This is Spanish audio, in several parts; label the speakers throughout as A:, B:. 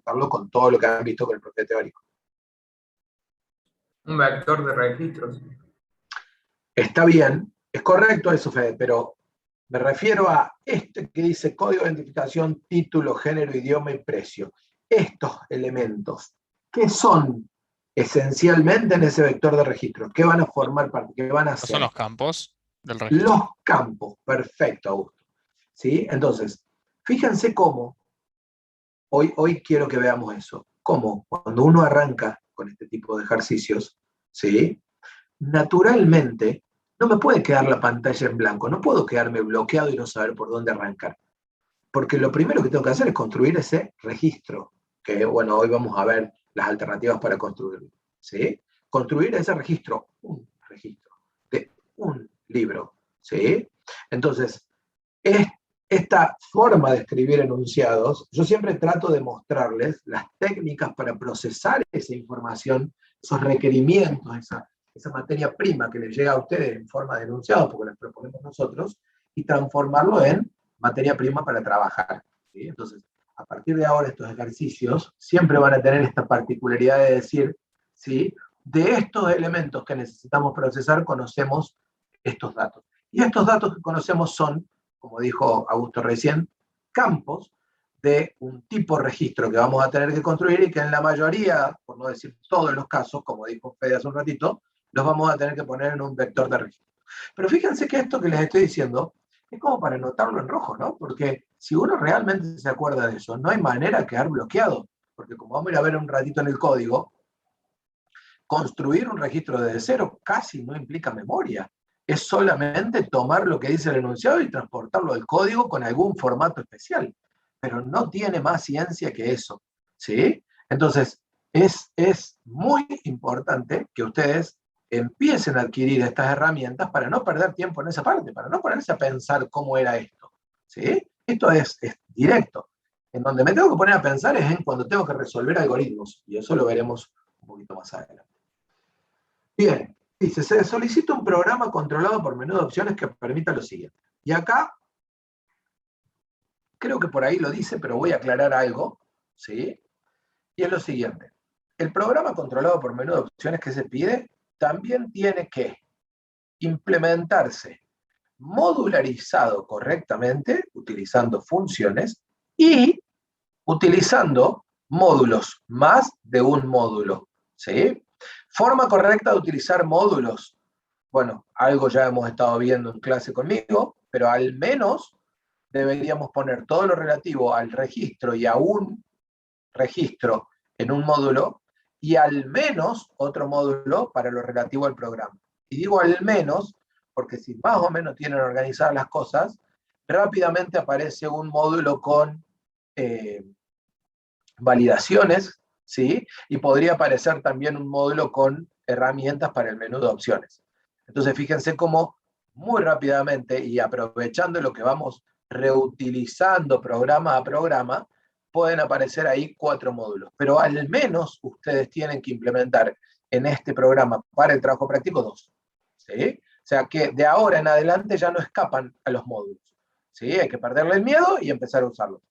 A: confrontarlo con todo lo que han visto con el profe teórico.
B: Un vector de registros.
A: Está bien, es correcto eso, Fede, pero me refiero a este que dice código de identificación, título, género, idioma y precio. Estos elementos, ¿qué son esencialmente en ese vector de registro? ¿Qué van a formar parte? ¿Qué van a
C: ¿No son
A: hacer?
C: los campos del registro?
A: Los campos, perfecto, Augusto. ¿Sí? Entonces, fíjense cómo, hoy quiero que veamos eso, cómo cuando uno arranca con este tipo de ejercicios, ¿sí? Naturalmente, no me puede quedar la pantalla en blanco, no puedo quedarme bloqueado y no saber por dónde arrancar. Porque lo primero que tengo que hacer es construir ese registro, que bueno, hoy vamos a ver las alternativas para construirlo. ¿Sí? Construir ese registro, un registro de un libro. ¿Sí? Entonces, esta forma de escribir enunciados, yo siempre trato de mostrarles las técnicas para procesar esa información, esos requerimientos, esa materia prima que les llega a ustedes en forma de enunciados, porque las proponemos nosotros, y transformarlo en materia prima para trabajar. ¿Sí? Entonces, a partir de ahora estos ejercicios siempre van a tener esta particularidad de decir, ¿sí? De estos elementos que necesitamos procesar, conocemos estos datos. Y estos datos que conocemos son, como dijo Augusto recién, campos de un tipo de registro que vamos a tener que construir y que en la mayoría, por no decir todos los casos, como dijo Fede hace un ratito, los vamos a tener que poner en un vector de registro. Pero fíjense que esto que les estoy diciendo es como para anotarlo en rojo, ¿no? Porque si uno realmente se acuerda de eso, no hay manera de quedar bloqueado, porque como vamos a ir a ver un ratito en el código, construir un registro desde cero casi no implica memoria. Es solamente tomar lo que dice el enunciado y transportarlo al código con algún formato especial. Pero no tiene más ciencia que eso. ¿Sí? Entonces, es muy importante que ustedes empiecen a adquirir estas herramientas para no perder tiempo en esa parte, para no ponerse a pensar cómo era esto. ¿Sí? Esto es directo. En donde me tengo que poner a pensar es en cuando tengo que resolver algoritmos, y eso lo veremos un poquito más adelante. Bien, dice, se solicita un programa controlado por menú de opciones que permita lo siguiente. Y acá, creo que por ahí lo dice, pero voy a aclarar algo, ¿sí? Y es lo siguiente. El programa controlado por menú de opciones que se pide también tiene que implementarse modularizado correctamente, utilizando funciones, y utilizando módulos, más de un módulo, ¿sí? Forma correcta de utilizar módulos. Bueno, algo ya hemos estado viendo en clase conmigo, pero al menos deberíamos poner todo lo relativo al registro y a un registro en un módulo, y al menos otro módulo para lo relativo al programa. Y digo al menos, porque si más o menos tienen organizadas las cosas, rápidamente aparece un módulo con validaciones, ¿sí? Y podría aparecer también un módulo con herramientas para el menú de opciones. Entonces, fíjense cómo muy rápidamente y aprovechando lo que vamos reutilizando programa a programa, pueden aparecer ahí 4 módulos. Pero al menos ustedes tienen que implementar en este programa para el trabajo práctico 2. ¿Sí? O sea que de ahora en adelante ya no escapan a los módulos. ¿Sí? Hay que perderle el miedo y empezar a usarlos.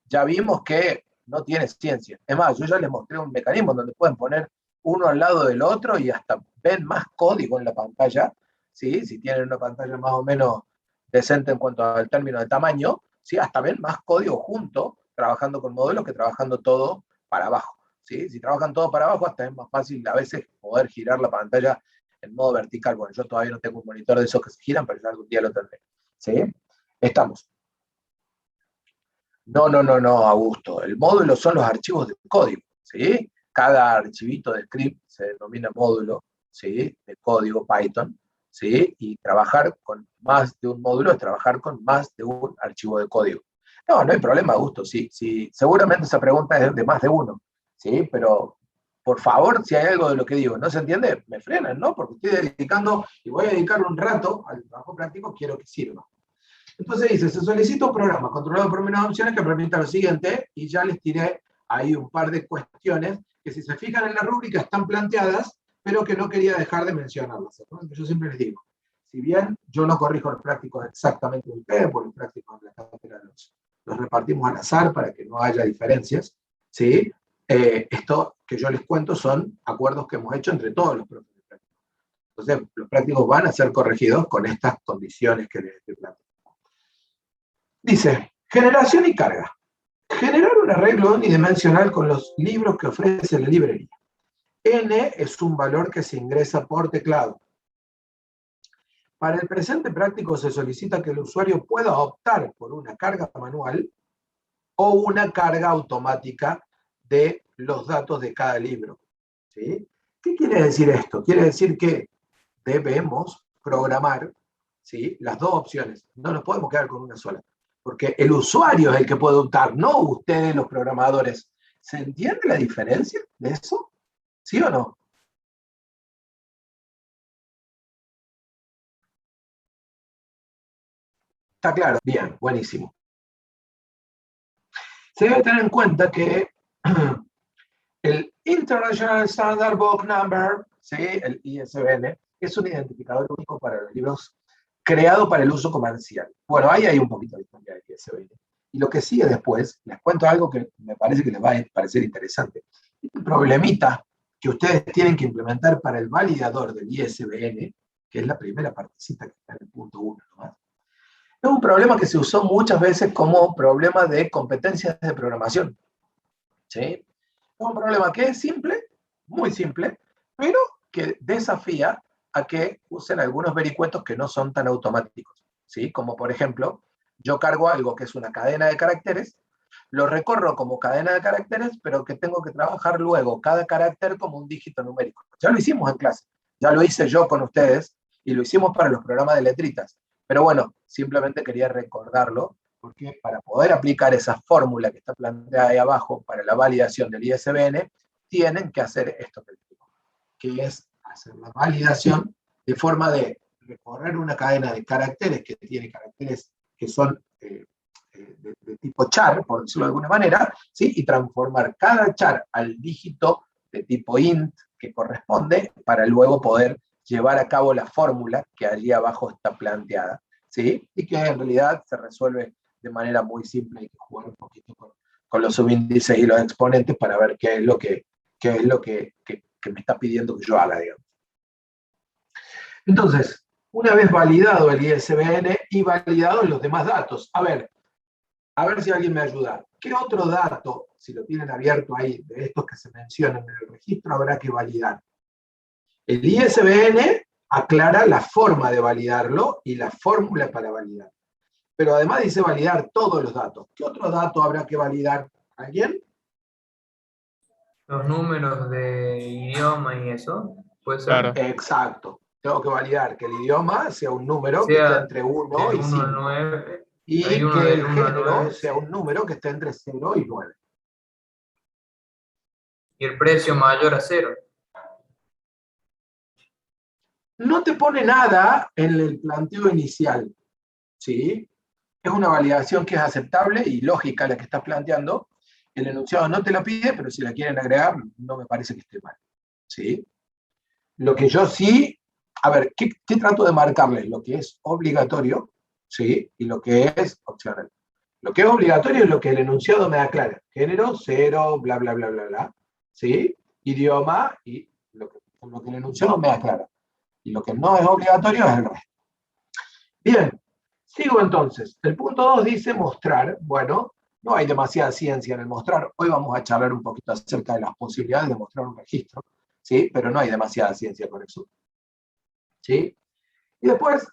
A: Ya vimos que no tiene ciencia. Es más, yo ya les mostré un mecanismo donde pueden poner uno al lado del otro y hasta ven más código en la pantalla, ¿sí? Si tienen una pantalla más o menos decente en cuanto al término de tamaño, ¿sí? Hasta ven más código junto, trabajando con modelos, que trabajando todo para abajo. ¿Sí? Si trabajan todo para abajo, hasta es más fácil a veces poder girar la pantalla en modo vertical. Bueno, yo todavía no tengo un monitor de esos que se giran, pero ya algún día lo tendré. ¿Sí? Estamos. No, Augusto. El módulo son los archivos de código, ¿sí? Cada archivito de script se denomina módulo, ¿sí? De código Python, ¿sí? Y trabajar con más de un módulo es trabajar con más de un archivo de código. No hay problema, Augusto. Sí, seguramente esa pregunta es de más de uno, ¿sí? Pero, por favor, si hay algo de lo que digo no se entiende, me frenan, ¿no? Porque estoy dedicando, y voy a dedicar un rato al trabajo práctico, quiero que sirva. Entonces dice, se solicita un programa controlado por menú de opciones que permita lo siguiente, y ya les tiré ahí un par de cuestiones que, si se fijan en la rúbrica, están planteadas, pero que no quería dejar de mencionarlas. Yo siempre les digo, si bien yo no corrijo los prácticos exactamente de ustedes, porque los prácticos de la cátedra los repartimos al azar para que no haya diferencias, ¿sí? esto que yo les cuento son acuerdos que hemos hecho entre todos los profesores prácticos. Entonces, los prácticos van a ser corregidos con estas condiciones que les estoy planteando. Dice, generación y carga. Generar un arreglo unidimensional con los libros que ofrece la librería. N es un valor que se ingresa por teclado. Para el presente práctico se solicita que el usuario pueda optar por una carga manual o una carga automática de los datos de cada libro. ¿Sí? ¿Qué quiere decir esto? Quiere decir que debemos programar, ¿sí?, las dos opciones. No nos podemos quedar con una sola. Porque el usuario es el que puede optar, no ustedes los programadores. ¿Se entiende la diferencia de eso? ¿Sí o no? ¿Está claro? Bien, buenísimo. Se debe tener en cuenta que el International Standard Book Number, ¿sí?, el ISBN, es un identificador único para los libros creado para el uso comercial. Bueno, ahí hay un poquito de historia del ISBN. Y lo que sigue después, les cuento algo que me parece que les va a parecer interesante. Este problemita que ustedes tienen que implementar para el validador del ISBN, que es la primera partecita que está en el punto 1 nomás, es un problema que se usó muchas veces como problema de competencias de programación. ¿Sí? Es un problema que es simple, muy simple, pero que desafía a que usen algunos vericuetos que no son tan automáticos. ¿Sí? Como por ejemplo, yo cargo algo que es una cadena de caracteres, lo recorro como cadena de caracteres, pero que tengo que trabajar luego cada carácter como un dígito numérico. Ya lo hicimos en clase, ya lo hice yo con ustedes y lo hicimos para los programas de letritas. Pero bueno, simplemente quería recordarlo, porque para poder aplicar esa fórmula que está planteada ahí abajo para la validación del ISBN, tienen que hacer esto que les digo, que es hacer la validación de forma de recorrer una cadena de caracteres que tiene caracteres que son de tipo char, por decirlo de alguna manera, ¿sí?, y transformar cada char al dígito de tipo int que corresponde para luego poder llevar a cabo la fórmula que allí abajo está planteada, ¿sí?, y que en realidad se resuelve de manera muy simple. Hay que jugar un poquito con los subíndices y los exponentes para ver qué es lo que me está pidiendo que yo haga, digamos. Entonces, una vez validado el ISBN y validados los demás datos, a ver si alguien me ayuda. ¿Qué otro dato, si lo tienen abierto ahí, de estos que se mencionan en el registro, habrá que validar? El ISBN aclara la forma de validarlo y la fórmula para validar. Pero además dice validar todos los datos. ¿Qué otro dato habrá que validar? ¿Alguien?
B: Los números de idioma y eso, puede ser.
C: Claro.
A: Exacto. Tengo que validar que el idioma sea un número que
B: Sea
A: esté entre 1 y
B: 1
A: 5.
B: al 9. Hay
A: Y
B: uno
A: que
B: del
A: el
B: 1 al
A: género
B: 9,
A: sea
B: sí.
A: un número que esté entre 0 y 9.
B: Y el precio mayor a 0.
A: No te pone nada en el planteo inicial, ¿sí? Es una validación que es aceptable y lógica la que estás planteando. El enunciado no te la pide, pero si la quieren agregar, no me parece que esté mal, ¿sí? Lo que yo sí, a ver, ¿qué trato de marcarles? Lo que es obligatorio, ¿sí?, y lo que es opcional. Lo que es obligatorio es lo que el enunciado me aclara. Género, 0, bla, bla, bla, bla, bla, ¿sí? Idioma, y lo que el enunciado me aclara. Y lo que no es obligatorio es el resto. Bien, sigo entonces. El punto 2 dice mostrar. Bueno, no hay demasiada ciencia en el mostrar. Hoy vamos a charlar un poquito acerca de las posibilidades de mostrar un registro, ¿sí? Pero no hay demasiada ciencia con eso, ¿sí? Y después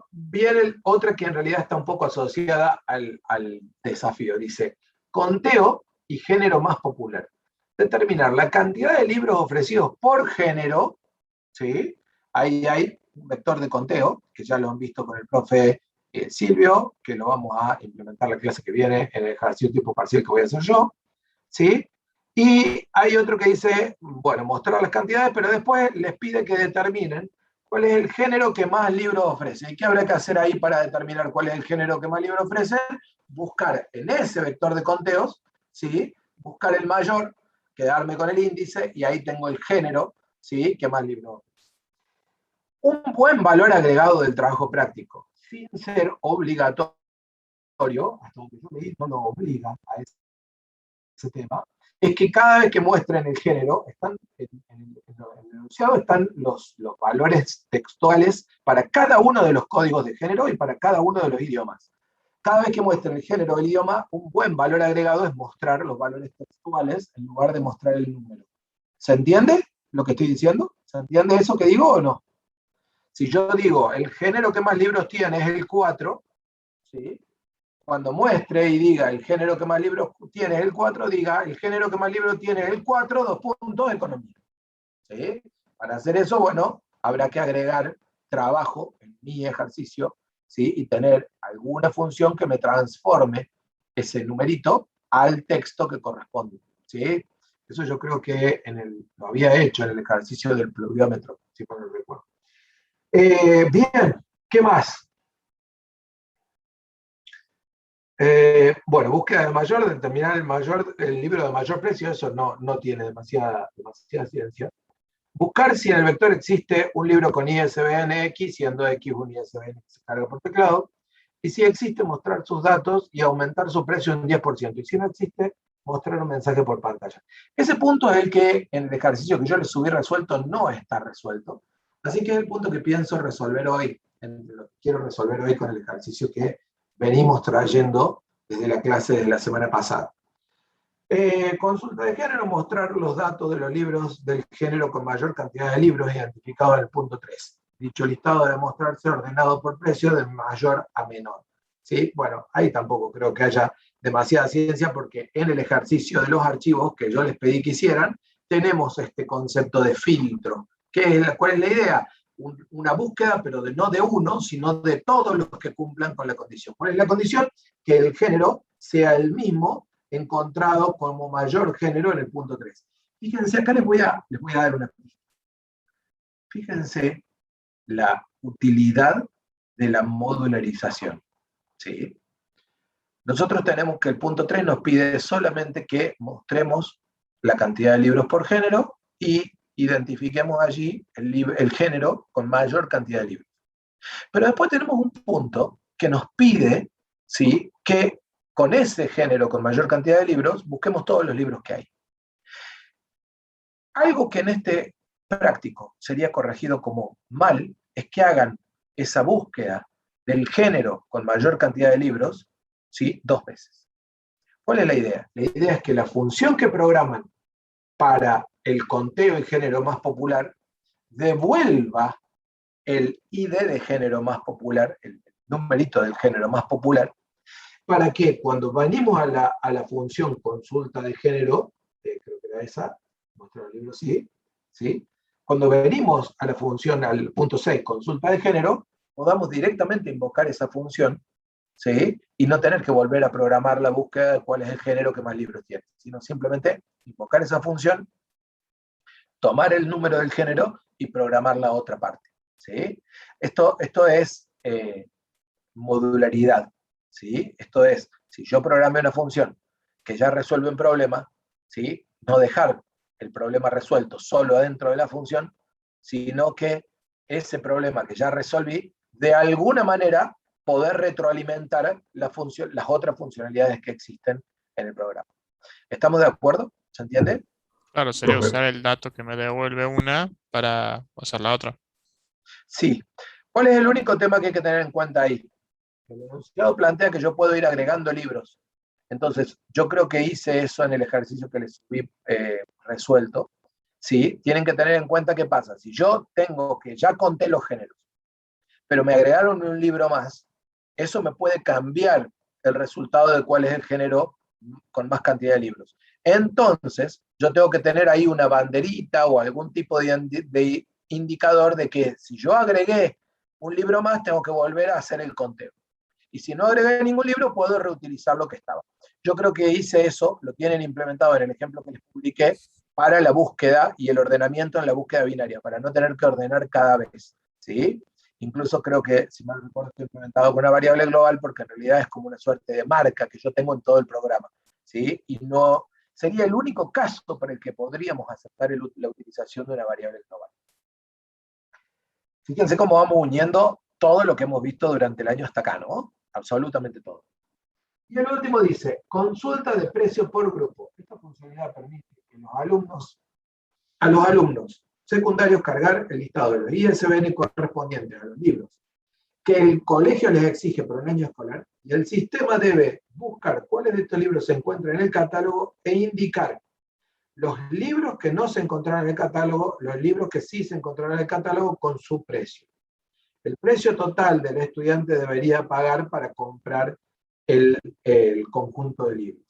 A: viene otra que en realidad está un poco asociada al desafío. Dice, conteo y género más popular. Determinar la cantidad de libros ofrecidos por género, ¿sí? Ahí hay un vector de conteo, que ya lo han visto con el profe Silvio, que lo vamos a implementar la clase que viene en el ejercicio tipo parcial que voy a hacer yo, ¿sí? Y hay otro que dice, bueno, mostrar las cantidades, pero después les pide que determinen cuál es el género que más libros ofrece. ¿Y qué habrá que hacer ahí para determinar cuál es el género que más libros ofrece? Buscar en ese vector de conteos, ¿sí?, buscar el mayor, quedarme con el índice, y ahí tengo el género, ¿sí?, que más libros ofrece. Un buen valor agregado del trabajo práctico, sin ser obligatorio, hasta donde yo leí no lo obliga a ese tema, es que cada vez que muestren el género, están en el enunciado están los valores textuales para cada uno de los códigos de género y para cada uno de los idiomas. Cada vez que muestren el género o el idioma, un buen valor agregado es mostrar los valores textuales en lugar de mostrar el número. ¿Se entiende lo que estoy diciendo? ¿Se entiende eso que digo o no? Si yo digo, el género que más libros tiene es el 4, ¿sí? Cuando muestre y diga el género que más libros tiene es el 4, diga el género que más libros tiene es el 4, 2 puntos, economía. ¿Sí? Para hacer eso, bueno, habrá que agregar trabajo en mi ejercicio, ¿sí? Y tener alguna función que me transforme ese numerito al texto que corresponde, ¿sí? Eso yo creo que lo había hecho en el ejercicio del pluriómetro, si no recuerdo. Bien, ¿qué más? Bueno, búsqueda de mayor, determinar el libro de mayor precio, eso no tiene demasiada ciencia. Buscar si en el vector existe un libro con ISBN X, siendo X un ISBN que se carga por teclado, y si existe, mostrar sus datos y aumentar su precio un 10%, y si no existe, mostrar un mensaje por pantalla. Ese punto es el que en el ejercicio que yo les subí resuelto no está resuelto, así que es el punto que pienso resolver hoy, lo que quiero resolver hoy con el ejercicio que venimos trayendo desde la clase de la semana pasada. Consulta de género, mostrar los datos de los libros del género con mayor cantidad de libros identificados en el punto 3. Dicho listado debe mostrarse ordenado por precio de mayor a menor. ¿Sí? Bueno, ahí tampoco creo que haya demasiada ciencia porque en el ejercicio de los archivos que yo les pedí que hicieran, tenemos este concepto de filtro. ¿Cuál es la idea? Una búsqueda, pero no de uno, sino de todos los que cumplan con la condición. ¿Cuál es la condición? Que el género sea el mismo encontrado como mayor género en el punto 3. Fíjense, acá les voy a dar una pista. Fíjense la utilidad de la modularización. ¿Sí? Nosotros tenemos que el punto 3 nos pide solamente que mostremos la cantidad de libros por género y identifiquemos allí el género con mayor cantidad de libros. Pero después tenemos un punto que nos pide, ¿sí?, que con ese género con mayor cantidad de libros busquemos todos los libros que hay. Algo que en este práctico sería corregido como mal es que hagan esa búsqueda del género con mayor cantidad de libros, ¿sí?, 2 veces. ¿Cuál es la idea? La idea es que la función que programan para el conteo y género más popular devuelva el ID de género más popular, el numerito del género más popular, para que cuando venimos a la función consulta de género, creo que era esa, mostrar el libro, sí, cuando venimos a la función, al punto 6, consulta de género, podamos directamente invocar esa función, ¿sí?, y no tener que volver a programar la búsqueda de cuál es el género que más libros tiene, sino simplemente invocar esa función, tomar el número del género y programar la otra parte. ¿Sí? Esto es modularidad. ¿Sí? Esto es, si yo programé una función que ya resuelve un problema, ¿sí?, no dejar el problema resuelto solo dentro de la función, sino que ese problema que ya resolví, de alguna manera poder retroalimentar las otras funcionalidades que existen en el programa. ¿Estamos de acuerdo? ¿Se entiende?
C: Claro, sería usar el dato que me devuelve una para pasar la otra.
A: Sí. ¿Cuál es el único tema que hay que tener en cuenta ahí? El enunciado plantea que yo puedo ir agregando libros. Entonces, yo creo que hice eso en el ejercicio que les subí resuelto. ¿Sí? Tienen que tener en cuenta qué pasa. Si yo tengo que, ya conté los géneros, pero me agregaron un libro más, eso me puede cambiar el resultado de cuál es el género con más cantidad de libros. Entonces, yo tengo que tener ahí una banderita o algún tipo de indicador de que si yo agregué un libro más, tengo que volver a hacer el conteo. Y si no agregué ningún libro, puedo reutilizar lo que estaba. Yo creo que hice eso, lo tienen implementado en el ejemplo que les publiqué, para la búsqueda y el ordenamiento en la búsqueda binaria, para no tener que ordenar cada vez. ¿Sí? Incluso creo que, si mal recuerdo, está implementado con una variable global, porque en realidad es como una suerte de marca que yo tengo en todo el programa. ¿Sí? Y no sería el único caso por el que podríamos aceptar la utilización de una variable global. Fíjense cómo vamos uniendo todo lo que hemos visto durante el año hasta acá, ¿no? Absolutamente todo. Y el último dice, consulta de precio por grupo. esta funcionalidad permite que a los alumnos secundarios cargar el listado de los ISBN correspondientes a los libros que el colegio les exige por un año escolar, y el sistema debe buscar cuáles de estos libros se encuentran en el catálogo e indicar los libros que no se encontraron en el catálogo, los libros que sí se encontraron en el catálogo con su precio. El precio total del estudiante debería pagar para comprar el conjunto de libros.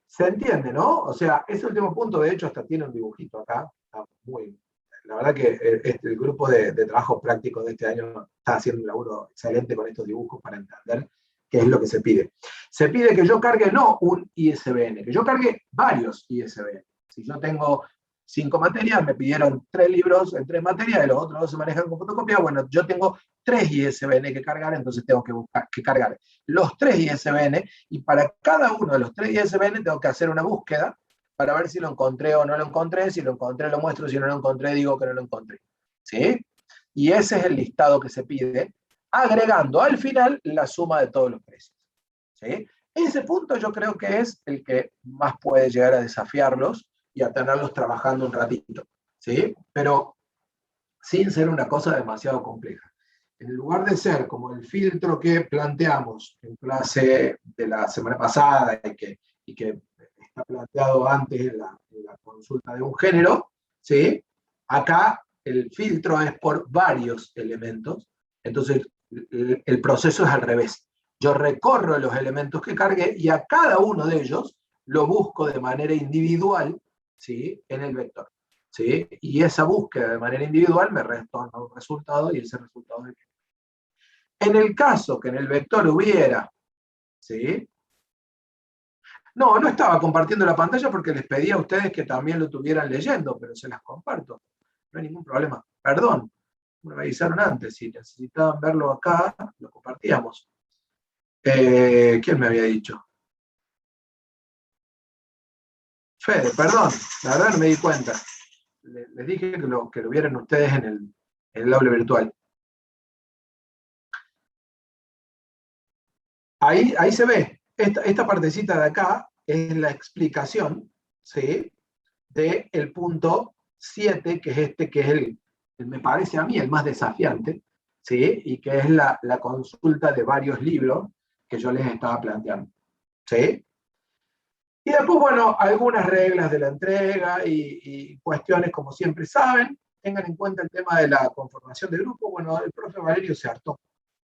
A: ¿Se entiende, no? O sea, ese último punto, de hecho, hasta tiene un dibujito acá. Está muy, la verdad que el grupo de trabajo práctico de este año está haciendo un laburo excelente con estos dibujos para entender qué es lo que se pide. Se pide que yo cargue no un ISBN, que yo cargue varios ISBN. Si yo tengo 5 materias, me pidieron 3 libros en 3 materias, y los otros 2 se manejan con fotocopia, bueno, yo tengo 3 ISBN que cargar, entonces tengo que cargar los 3 ISBN, y para cada uno de los 3 ISBN tengo que hacer una búsqueda para ver si lo encontré o no lo encontré. Si lo encontré lo muestro, si no lo encontré digo que no lo encontré. ¿Sí? Y ese es el listado que se pide, agregando al final la suma de todos los precios. ¿Sí? Ese punto yo creo que es el que más puede llegar a desafiarlos y a tenerlos trabajando un ratito. ¿Sí? Pero sin ser una cosa demasiado compleja. En lugar de ser como el filtro que planteamos en clase de la semana pasada y que está planteado antes en la consulta de un género, ¿sí? Acá el filtro es por varios elementos, entonces el proceso es al revés. Yo recorro los elementos que cargué y a cada uno de ellos lo busco de manera individual, ¿sí? En el vector. ¿Sí? Y esa búsqueda de manera individual me retorna un resultado, y ese resultado es el que... En el caso que en el vector hubiera, ¿sí? No estaba compartiendo la pantalla porque les pedí a ustedes que también lo estuvieran leyendo, pero se las comparto. No hay ningún problema. Perdón, me avisaron antes. Si necesitaban verlo acá, lo compartíamos. ¿Quién me había dicho? Fede, perdón, la verdad no me di cuenta. Les dije que lo vieran ustedes en el aula virtual. Ahí se ve. Esta partecita de acá es la explicación, ¿sí? Del punto 7, que es este, que es me parece a mí el más desafiante, ¿sí? Y que es la consulta de varios libros que yo les estaba planteando, ¿sí? Y después, bueno, algunas reglas de la entrega y cuestiones, como siempre saben. Tengan en cuenta el tema de la conformación de grupo. Bueno, el profe Valerio se hartó.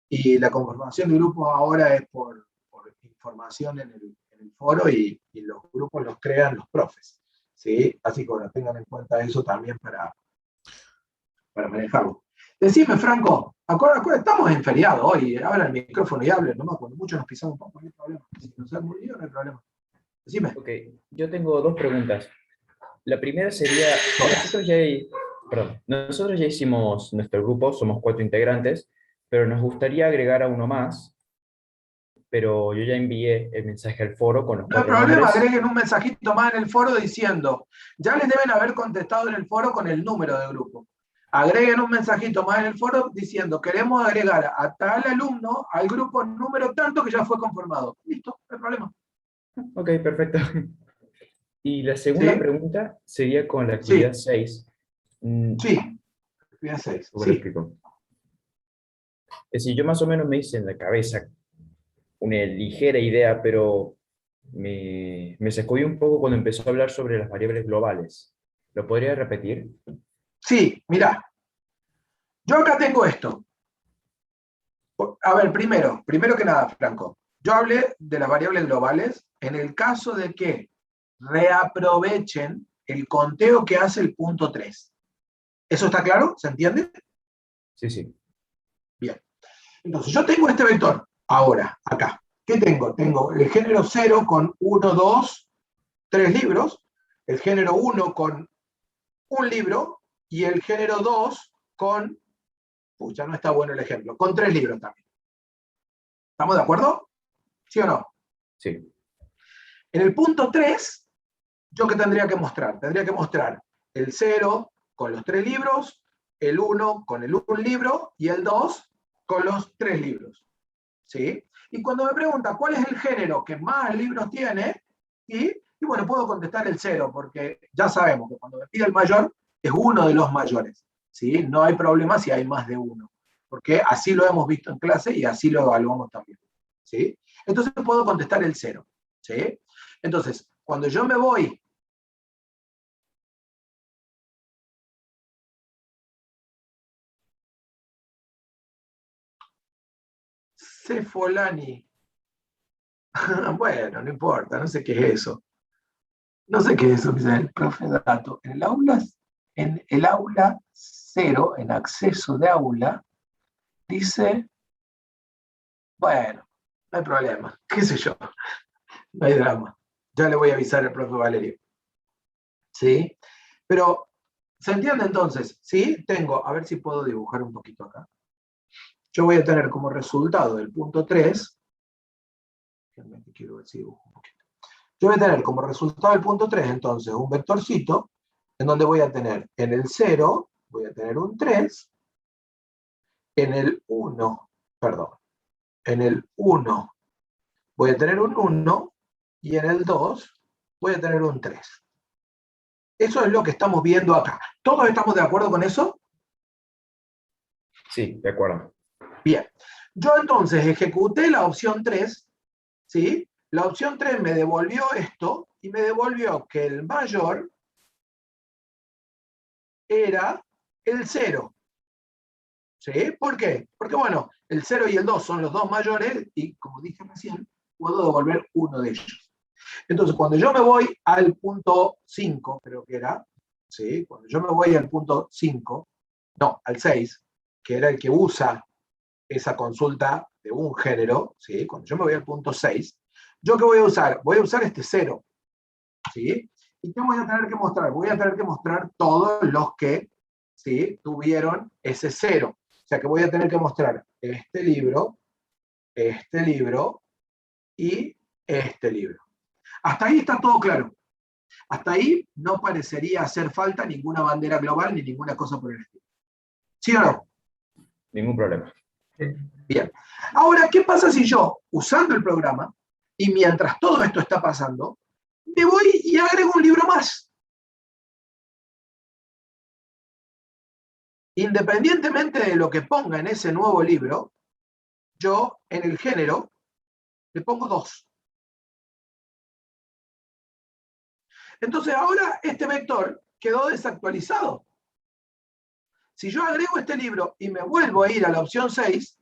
A: Y la conformación de grupos ahora es por información en el foro, y los grupos los crean los profes. ¿Sí? Así que bueno, tengan en cuenta eso también para manejarlo. Decime, Franco, estamos en feriado hoy, abran el micrófono y hablen, nomás, cuando muchos nos pisamos un poco, no hay problema. Si nos han murido, no hay problema. Decime.
D: Ok, yo tengo 2 preguntas. La primera sería, nosotros ya hicimos nuestro grupo, somos 4 integrantes, pero nos gustaría agregar a uno más, pero yo ya envié el mensaje al foro con los 4
A: No hay problema,
D: nombres.
A: agreguen un mensajito más en el foro diciendo, ya les deben haber contestado en el foro con el número de grupo. Agreguen un mensajito más en el foro diciendo, queremos agregar a tal alumno al grupo número tanto que ya fue conformado. Listo, no hay problema.
D: Ok, perfecto. Y la segunda
A: ¿Sí?
D: pregunta sería con la actividad
A: Sí.
D: 6.
A: Sí, actividad 6.
D: Sí. Explico. Es decir, yo más o menos me hice en la cabeza una ligera idea, pero me sacudió un poco cuando empezó a hablar sobre las variables globales. ¿Lo podría repetir?
A: Sí, mirá. Yo acá tengo esto. A ver, primero que nada, Franco, yo hablé de las variables globales en el caso de que reaprovechen el conteo que hace el punto 3. ¿Eso está claro? ¿Se entiende?
D: Sí, sí.
A: Bien. Entonces, yo tengo este vector ahora, acá. ¿Qué tengo? Tengo el género 0 con 1, 2, 3 libros, el género 1 con un libro, y el género 2 con, ya no está bueno el ejemplo, con 3 libros también. ¿Estamos de acuerdo? ¿Sí o no?
D: Sí.
A: En el punto 3, ¿yo qué tendría que mostrar? Tendría que mostrar el 0 con los 3 libros, el 1 con el 1 libro, y el 2 con los 3 libros. ¿Sí? Y cuando me pregunta cuál es el género que más libros tiene, ¿sí? Y Y bueno, puedo contestar el 0, porque ya sabemos que cuando me pide el mayor, es uno de los mayores, ¿sí? No hay problema si hay más de uno, porque así lo hemos visto en clase y así lo evaluamos también, ¿sí? Entonces puedo contestar el 0, ¿sí? Entonces, cuando yo me voy Cefolani, bueno, no importa, no sé qué es eso. No sé qué es eso que dice el profe Dato. En el aula 0, en acceso de aula, dice, bueno, no hay problema, qué sé yo, no hay drama. Ya le voy a avisar al profe Valerio. ¿Sí? Pero, ¿se entiende entonces? ¿Sí? Tengo, a ver si puedo dibujar un poquito acá. Yo voy a tener como resultado del punto 3, realmente quiero ver si dibujo un poquito. Yo voy a tener como resultado del punto 3, entonces, un vectorcito, en donde voy a tener en el 0, voy a tener un 3, en el 1, perdón, en el 1 voy a tener un 1, y en el 2 voy a tener un 3. Eso es lo que estamos viendo acá. ¿Todos estamos de acuerdo con eso?
D: Sí, de acuerdo.
A: Bien. Yo entonces ejecuté la opción 3, ¿sí? La opción 3 me devolvió esto, y me devolvió que el mayor era el 0. ¿Sí? ¿Por qué? Porque, bueno, el 0 y el 2 son los dos mayores, y como dije recién, puedo devolver uno de ellos. Entonces, cuando yo me voy al punto 5, creo que era, ¿sí? Cuando yo me voy al punto 5, no, al 6, que era el que usa esa consulta de un género, ¿sí? Cuando yo me voy al punto 6, ¿yo qué voy a usar? Voy a usar este 0, ¿sí? ¿Y qué voy a tener que mostrar? Voy a tener que mostrar todos los que, ¿sí? Tuvieron ese 0. O sea que voy a tener que mostrar este libro y este libro. Hasta ahí está todo claro. Hasta ahí no parecería hacer falta ninguna bandera global ni ninguna cosa por el estilo. ¿Sí o no?
D: Ningún problema.
B: Sí.
A: Bien. Ahora, ¿qué pasa si yo, usando el programa, y mientras todo esto está pasando, me voy y agrego un libro más? Independientemente de lo que ponga en ese nuevo libro, yo en el género le pongo 2. Entonces ahora este vector quedó desactualizado. Si yo agrego este libro y me vuelvo a ir a la opción 6,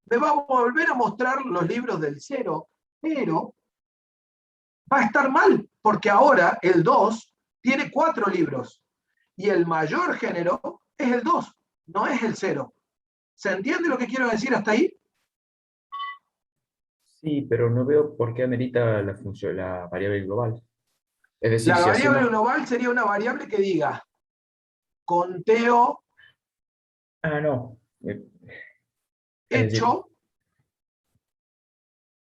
A: me va a volver a mostrar los libros del 0, pero va a estar mal, porque ahora el 2 tiene 4 libros, y el mayor género es el 2, no es el 0. ¿Se entiende lo que quiero decir hasta ahí?
D: Sí, pero no veo por qué amerita la función, la variable global. Es decir,
A: La
D: si
A: variable
D: hacemos...
A: global sería una variable que diga conteo
D: Ah, no. Es decir,
A: hecho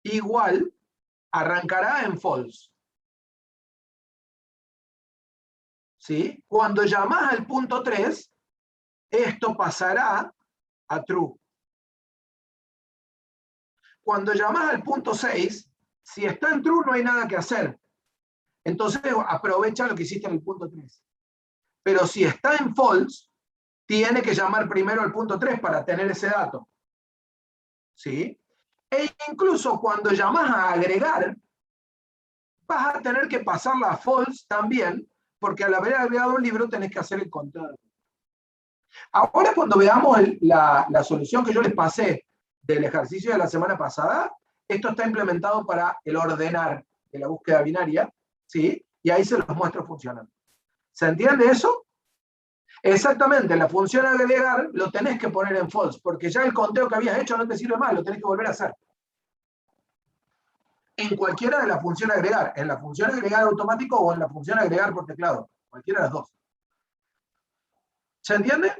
A: igual, arrancará en false. ¿Sí? Cuando llamas al punto 3, esto pasará a true. Cuando llamas al punto 6, si está en true no hay nada que hacer. Entonces aprovecha lo que hiciste en el punto 3. Pero si está en false, tiene que llamar primero al punto 3 para tener ese dato. ¿Sí? E incluso cuando llamas a agregar, vas a tener que pasarla a false también, porque al haber agregado un libro tenés que hacer el conteo. Ahora cuando veamos la solución que yo les pasé del ejercicio de la semana pasada, esto está implementado para el ordenar de la búsqueda binaria, ¿sí? Y ahí se los muestro funcionando. ¿Se entiende eso? Exactamente, la función agregar lo tenés que poner en false, porque ya el conteo que habías hecho no te sirve más, lo tenés que volver a hacer. En cualquiera de las funciones agregar, en la función agregar automático o en la función agregar por teclado, cualquiera de las dos. ¿Se entiende?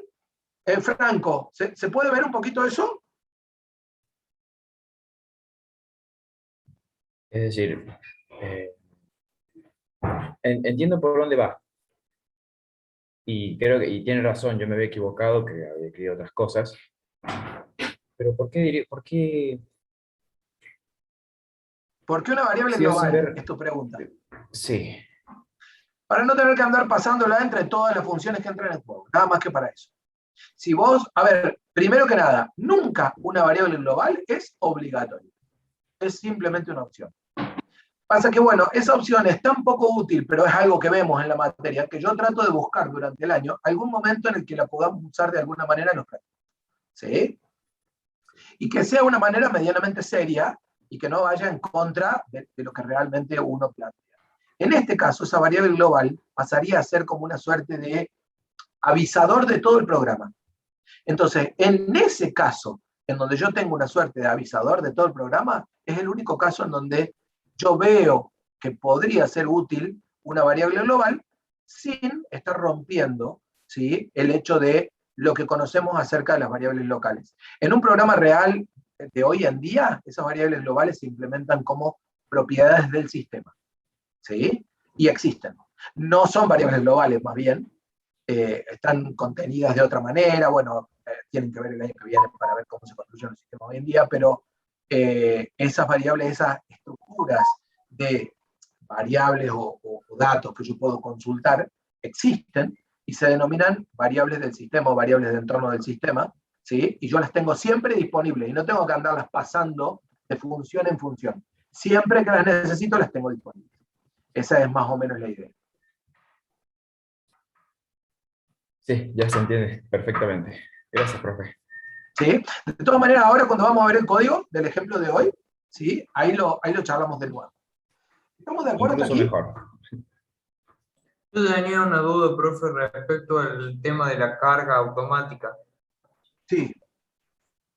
A: Franco, ¿se puede ver un poquito eso?
D: es decir, eh, entiendo por dónde va. Y creo que y tiene razón, yo me había equivocado, que había querido otras cosas. Pero ¿por qué por qué
A: ¿Por qué una variable
D: sigo sin
A: global?
D: ver?
A: Es tu pregunta.
D: Sí,
A: para no tener que andar pasándola entre todas las funciones que entran en juego, nada más que para eso. Si vos, a ver, primero que nada, nunca una variable global es obligatoria, es simplemente una opción. Pasa que, bueno, esa opción es tan poco útil, pero es algo que vemos en la materia, que yo trato de buscar durante el año algún momento en el que la podamos usar de alguna manera en los prácticos. ¿Sí? Y que sea una manera medianamente seria y que no vaya en contra de lo que realmente uno plantea. En este caso, esa variable global pasaría a ser como una suerte de avisador de todo el programa. Entonces, en ese caso, en donde yo tengo una suerte de avisador de todo el programa, es el único caso en donde yo veo que podría ser útil una variable global sin estar rompiendo, ¿sí?, el hecho de lo que conocemos acerca de las variables locales. En un programa real de hoy en día, esas variables globales se implementan como propiedades del sistema, ¿sí? Y existen. No son variables globales, más bien, están contenidas de otra manera, bueno, tienen que ver el año que viene para ver cómo se construyen los sistemas hoy en día, pero esas variables, esas estructuras de variables o datos que yo puedo consultar, existen y se denominan variables del sistema o variables de entorno del sistema, ¿sí? Y yo las tengo siempre disponibles y no tengo que andarlas pasando de función en función. Siempre que las necesito las tengo disponibles. Esa es más o menos la idea.
D: Sí, ya se entiende perfectamente. Gracias, profe.
A: ¿Sí? De todas maneras, ahora cuando vamos a ver el código del ejemplo de hoy, ¿sí?, ahí lo charlamos de nuevo. ¿Estamos de acuerdo hasta
D: Incluso
A: aquí?
D: mejor.
B: Yo tenía una duda, profe, respecto al tema de la carga automática,
A: Sí,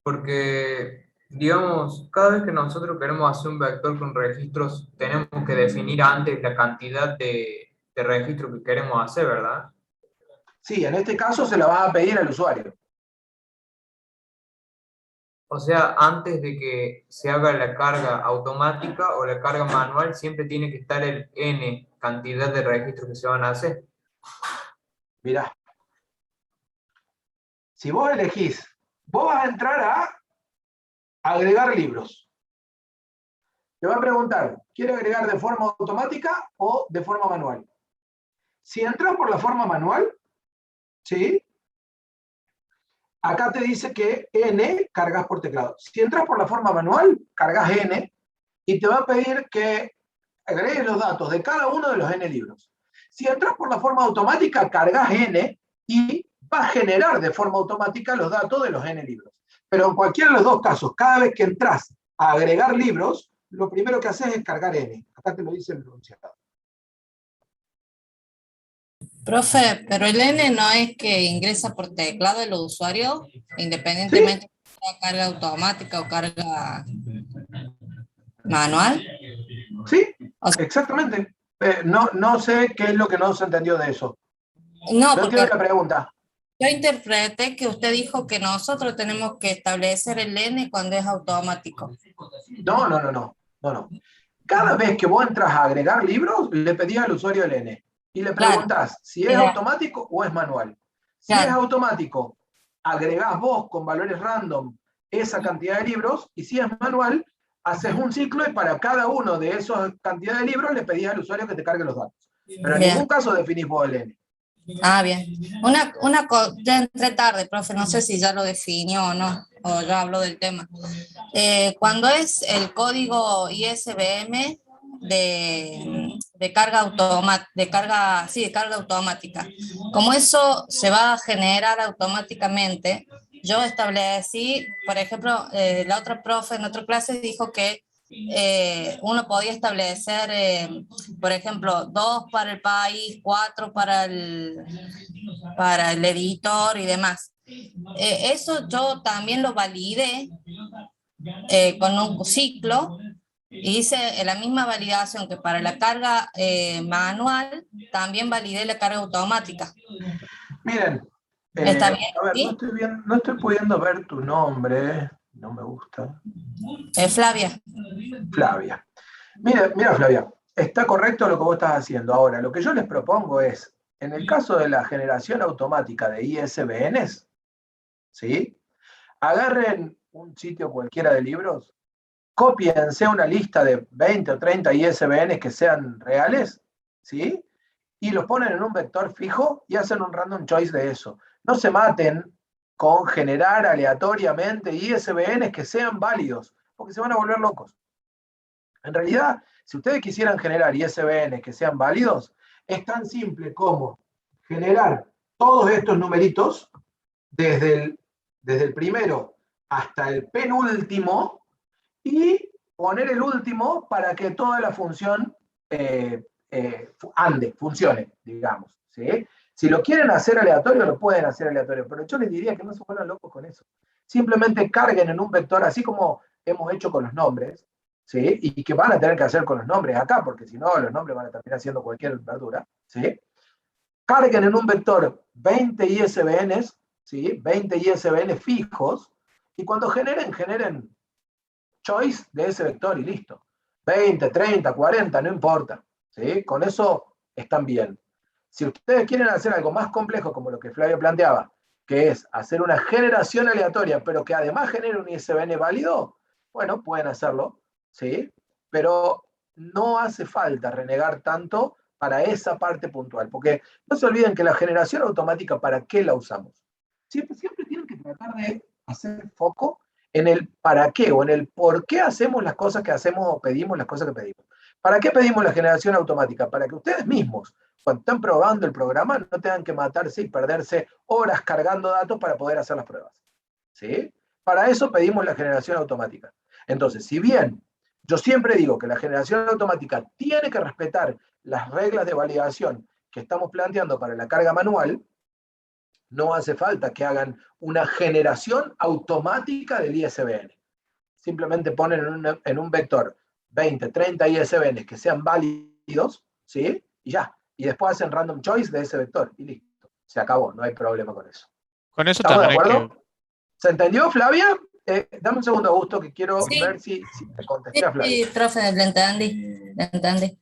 B: porque, digamos, cada vez que nosotros queremos hacer un vector con registros, tenemos que definir antes la cantidad de registros que queremos hacer, ¿verdad?
A: sí, en este caso se la vas a pedir al usuario.
B: O sea, antes de que se haga la carga automática o la carga manual, siempre tiene que estar el n cantidad de registros que se van a hacer.
A: Mirá, si vos elegís, vos vas a entrar a agregar libros. Te va a preguntar, ¿quiere agregar de forma automática o de forma manual? Si entras por la forma manual, ¿sí?, acá te dice que n cargas por teclado. Si entras por la forma manual, cargas n y te va a pedir que agregues los datos de cada uno de los n libros. Si entras por la forma automática, cargas n y va a generar de forma automática los datos de los n libros. Pero en cualquiera de los dos casos, cada vez que entras a agregar libros, lo primero que haces es cargar n. Acá te lo dice el enunciado.
E: Profe, pero el N no es que ingresa por teclado el usuario, independientemente de la carga automática o carga manual.
A: Sí,
E: O sea,
A: exactamente. No sé qué es lo que no se entendió de eso.
E: no,
A: No
E: porque
A: entiendo la pregunta.
E: yo interpreté que usted dijo que nosotros tenemos que establecer el N cuando es automático.
A: No. Cada vez que vos entras a agregar libros, le pedís al usuario el N. Y le
E: Claro,
A: preguntás si es
E: era-
A: automático o es manual. Si es
E: claro,
A: automático, agregás vos con valores random esa cantidad de libros, y si es manual, haces un ciclo y para cada uno de esas cantidades de libros le pedís al usuario que te cargue los datos. Pero en
E: bien.
A: ningún caso definís vos el N.
E: Ah, bien. Ya entré tarde, profe, no sé si ya lo definió o no, o ya habló del tema. Cuando es el código ISBN de carga automática, como eso se va a generar automáticamente, yo establecí, por ejemplo, la otra profe en otra clase dijo que uno podía establecer, por ejemplo, 2 para el país, 4 para el editor y demás. Eso yo también lo validé con un ciclo. Hice la misma validación que para la carga manual, también validé la carga automática.
A: Miren,
E: ¿Está bien?
A: a ver,
E: ¿Sí?
A: no estoy pudiendo ver tu nombre, no me gusta.
E: Flavia.
A: Flavia. Mira, Flavia, está correcto lo que vos estás haciendo. Ahora, lo que yo les propongo es, en el caso de la generación automática de ISBNs, ¿sí?, agarren un sitio cualquiera de libros, cópiense una lista de 20 o 30 ISBNs que sean reales, ¿sí?, y los ponen en un vector fijo y hacen un random choice de eso. No se maten con generar aleatoriamente ISBNs que sean válidos, porque se van a volver locos. En realidad, si ustedes quisieran generar ISBNs que sean válidos, es tan simple como generar todos estos numeritos desde el primero hasta el penúltimo y poner el último para que toda la función funcione, digamos. ¿Sí? Si lo quieren hacer aleatorio, lo pueden hacer aleatorio, pero yo les diría que no se vuelvan locos con eso. Simplemente carguen en un vector, así como hemos hecho con los nombres, ¿sí? Y que van a tener que hacer con los nombres acá, porque si no, los nombres van a terminar siendo cualquier verdura, ¿sí? Carguen en un vector 20 ISBNs, ¿sí? 20 ISBNs fijos, y cuando generen choice de ese vector y listo. 20, 30, 40, no importa, ¿sí? Con eso están bien. Si ustedes quieren hacer algo más complejo, como lo que Flavio planteaba, que es hacer una generación aleatoria, pero que además genere un ISBN válido, bueno, pueden hacerlo, ¿sí? Pero no hace falta renegar tanto para esa parte puntual, porque no se olviden que la generación automática, ¿para qué la usamos? Siempre tienen que tratar de hacer foco en el para qué o en el por qué hacemos las cosas que hacemos o pedimos las cosas que pedimos. ¿Para qué pedimos la generación automática? Para que ustedes mismos, cuando están probando el programa, no tengan que matarse y perderse horas cargando datos para poder hacer las pruebas. ¿Sí? Para eso pedimos la generación automática. Entonces, si bien yo siempre digo que la generación automática tiene que respetar las reglas de validación que estamos planteando para la carga manual, no hace falta que hagan una generación automática del ISBN. Simplemente ponen en un vector 20, 30 ISBNs que sean válidos, ¿sí? Y ya. Y después hacen random choice de ese vector. Y listo. Se acabó. No hay problema con eso.
C: Con eso
A: ¿Estamos de
C: también hay
A: acuerdo? ¿Se entendió, Flavia? Dame un segundo, Augusto, que quiero
E: Sí.
A: ver si te contesté a Flavia.
E: Sí, profe, le entendí. No sé,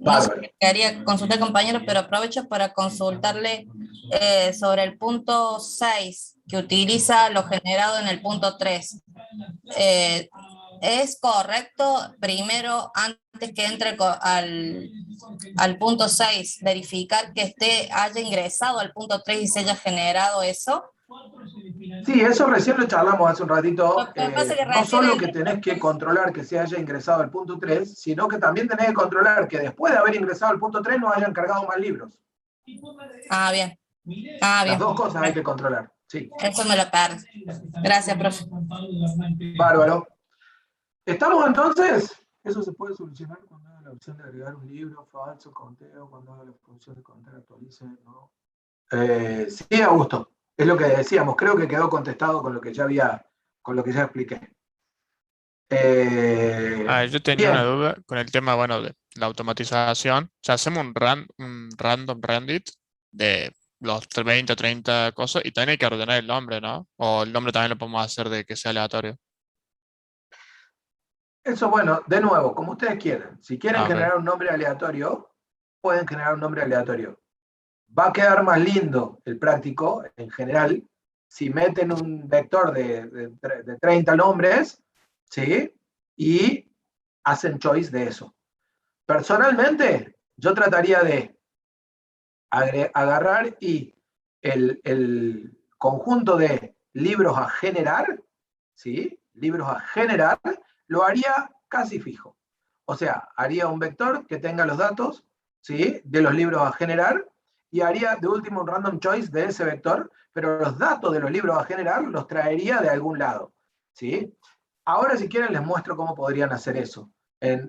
A: Bárbaro.
E: quería consultar compañero, pero aprovecho para consultarle sobre el punto 6, que utiliza lo generado en el punto 3. ¿Es correcto primero, antes que entre al punto 6, verificar que haya ingresado al punto 3 y se haya generado eso?
A: Sí, eso recién lo charlamos hace un ratito.
E: Lo que pasa es que
A: No
E: recién
A: solo que tenés que controlar que se haya ingresado al punto 3, sino que también tenés que controlar que después de haber ingresado al punto 3 no hayan cargado más libros.
E: Ah, bien.
A: Las dos cosas hay que controlar. Sí.
E: Eso me lo perdí. Gracias, profe.
A: Bárbaro. ¿Estamos entonces? Eso se puede solucionar cuando haga la opción de agregar un libro, falso, conteo, cuando haga la función de contar, actualice, ¿no? Sí, Augusto. Es lo que decíamos. Creo que quedó contestado con lo que ya expliqué.
C: yo tenía una duda con el tema, bueno, de la automatización. O sea, hacemos un random randit de los 20, 30 cosas y también hay que ordenar el nombre, ¿no? O el nombre también lo podemos hacer de que sea aleatorio.
A: Eso, bueno, de nuevo, como ustedes quieran. Si quieren
C: Ok.
A: generar un nombre aleatorio, pueden generar un nombre aleatorio. Va a quedar más lindo el práctico, en general, si meten un vector de 30 nombres, ¿sí? Y hacen choice de eso. Personalmente, yo trataría de agarrar y el conjunto de libros a generar, ¿sí? Libros a generar, lo haría casi fijo. O sea, haría un vector que tenga los datos, ¿sí? De los libros a generar, y haría de último un random choice de ese vector, pero los datos de los libros a generar los traería de algún lado, ¿sí? Ahora, si quieren, les muestro cómo podrían hacer eso.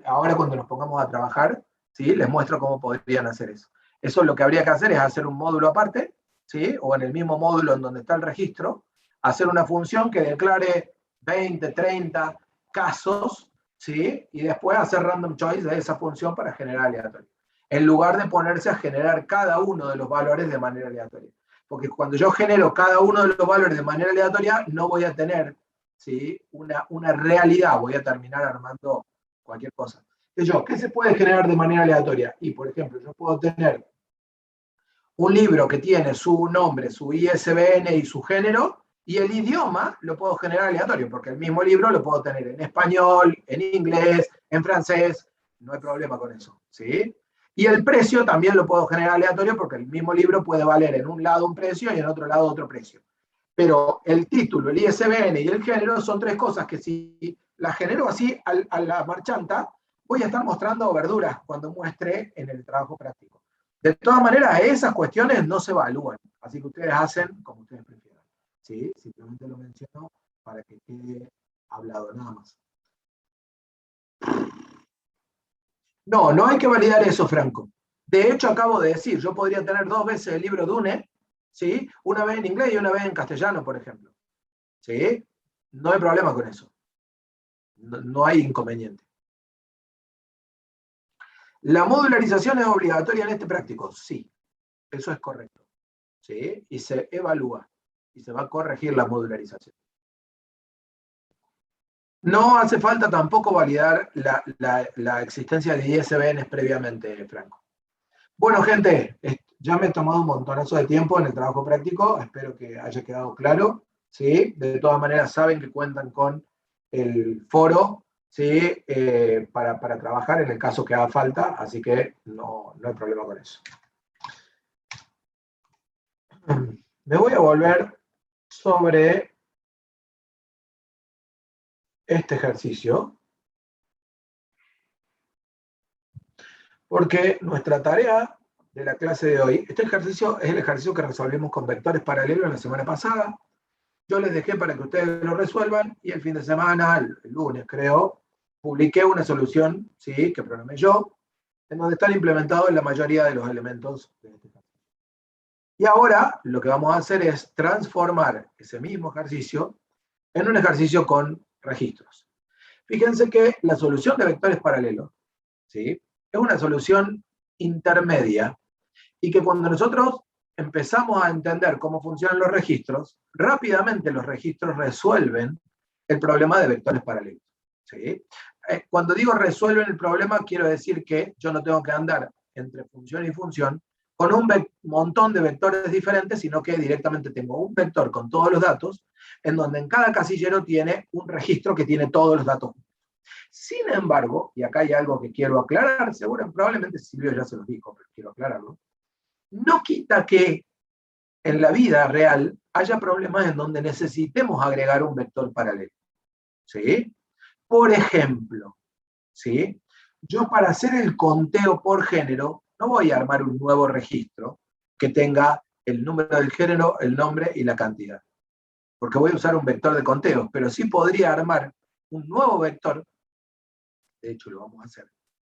A: Ahora, cuando nos pongamos a trabajar, ¿sí? Les muestro cómo podrían hacer eso. Eso lo que habría que hacer es hacer un módulo aparte, ¿sí? O en el mismo módulo en donde está el registro, hacer una función que declare 20, 30 casos, ¿sí? Y después hacer random choice de esa función para generar aleatorio. En lugar de ponerse a generar cada uno de los valores de manera aleatoria. Porque cuando yo genero cada uno de los valores de manera aleatoria, no voy a tener, ¿sí? una realidad, voy a terminar armando cualquier cosa. Entonces, ¿qué se puede generar de manera aleatoria? Y, por ejemplo, yo puedo tener un libro que tiene su nombre, su ISBN y su género, y el idioma lo puedo generar aleatorio, porque el mismo libro lo puedo tener en español, en inglés, en francés, no hay problema con eso, ¿sí? Y el precio también lo puedo generar aleatorio porque el mismo libro puede valer en un lado un precio y en otro lado otro precio. Pero el título, el ISBN y el género son tres cosas que si las genero así a la marchanta, voy a estar mostrando verduras cuando muestre en el trabajo práctico. De todas maneras, esas cuestiones no se evalúan, así que ustedes hacen como ustedes prefieran. ¿Sí? Simplemente lo menciono para que quede hablado nada más. No, no hay que validar eso, Franco. De hecho, acabo de decir, yo podría tener 2 veces el libro Dune, ¿sí? Una vez en inglés y una vez en castellano, por ejemplo. ¿Sí? No hay problema con eso. No hay inconveniente. ¿La modularización es obligatoria en este práctico? Sí, eso es correcto. ¿Sí? Y se evalúa y se va a corregir la modularización. No hace falta tampoco validar la existencia de ISBNs previamente, Franco. Bueno, gente, ya me he tomado un montonazo de tiempo en el trabajo práctico, espero que haya quedado claro, ¿sí? De todas maneras saben que cuentan con el foro, ¿sí? Para trabajar en el caso que haga falta, así que no hay problema con eso. Me voy a volver sobre este ejercicio, porque nuestra tarea de la clase de hoy, este ejercicio es el ejercicio que resolvimos con vectores paralelos la semana pasada. Yo les dejé para que ustedes lo resuelvan y el fin de semana, el lunes creo, publiqué una solución, ¿sí? Que programé yo, en donde están implementados la mayoría de los elementos de este ejercicio. Y ahora lo que vamos a hacer es transformar ese mismo ejercicio en un ejercicio con registros. Fíjense que la solución de vectores paralelos, ¿sí? Es una solución intermedia y que cuando nosotros empezamos a entender cómo funcionan los registros, rápidamente los registros resuelven el problema de vectores paralelos. ¿Sí? Cuando digo resuelven el problema, quiero decir que yo no tengo que andar entre función y función con un montón de vectores diferentes, sino que directamente tengo un vector con todos los datos, en donde en cada casillero tiene un registro que tiene todos los datos. Sin embargo, y acá hay algo que quiero aclarar, probablemente Silvio ya se los dijo, pero quiero aclararlo, no quita que en la vida real haya problemas en donde necesitemos agregar un vector paralelo. ¿Sí? Por ejemplo, ¿sí? Yo para hacer el conteo por género no voy a armar un nuevo registro que tenga el número del género, el nombre y la cantidad. Porque voy a usar un vector de conteo, pero sí podría armar un nuevo vector, de hecho lo vamos a hacer,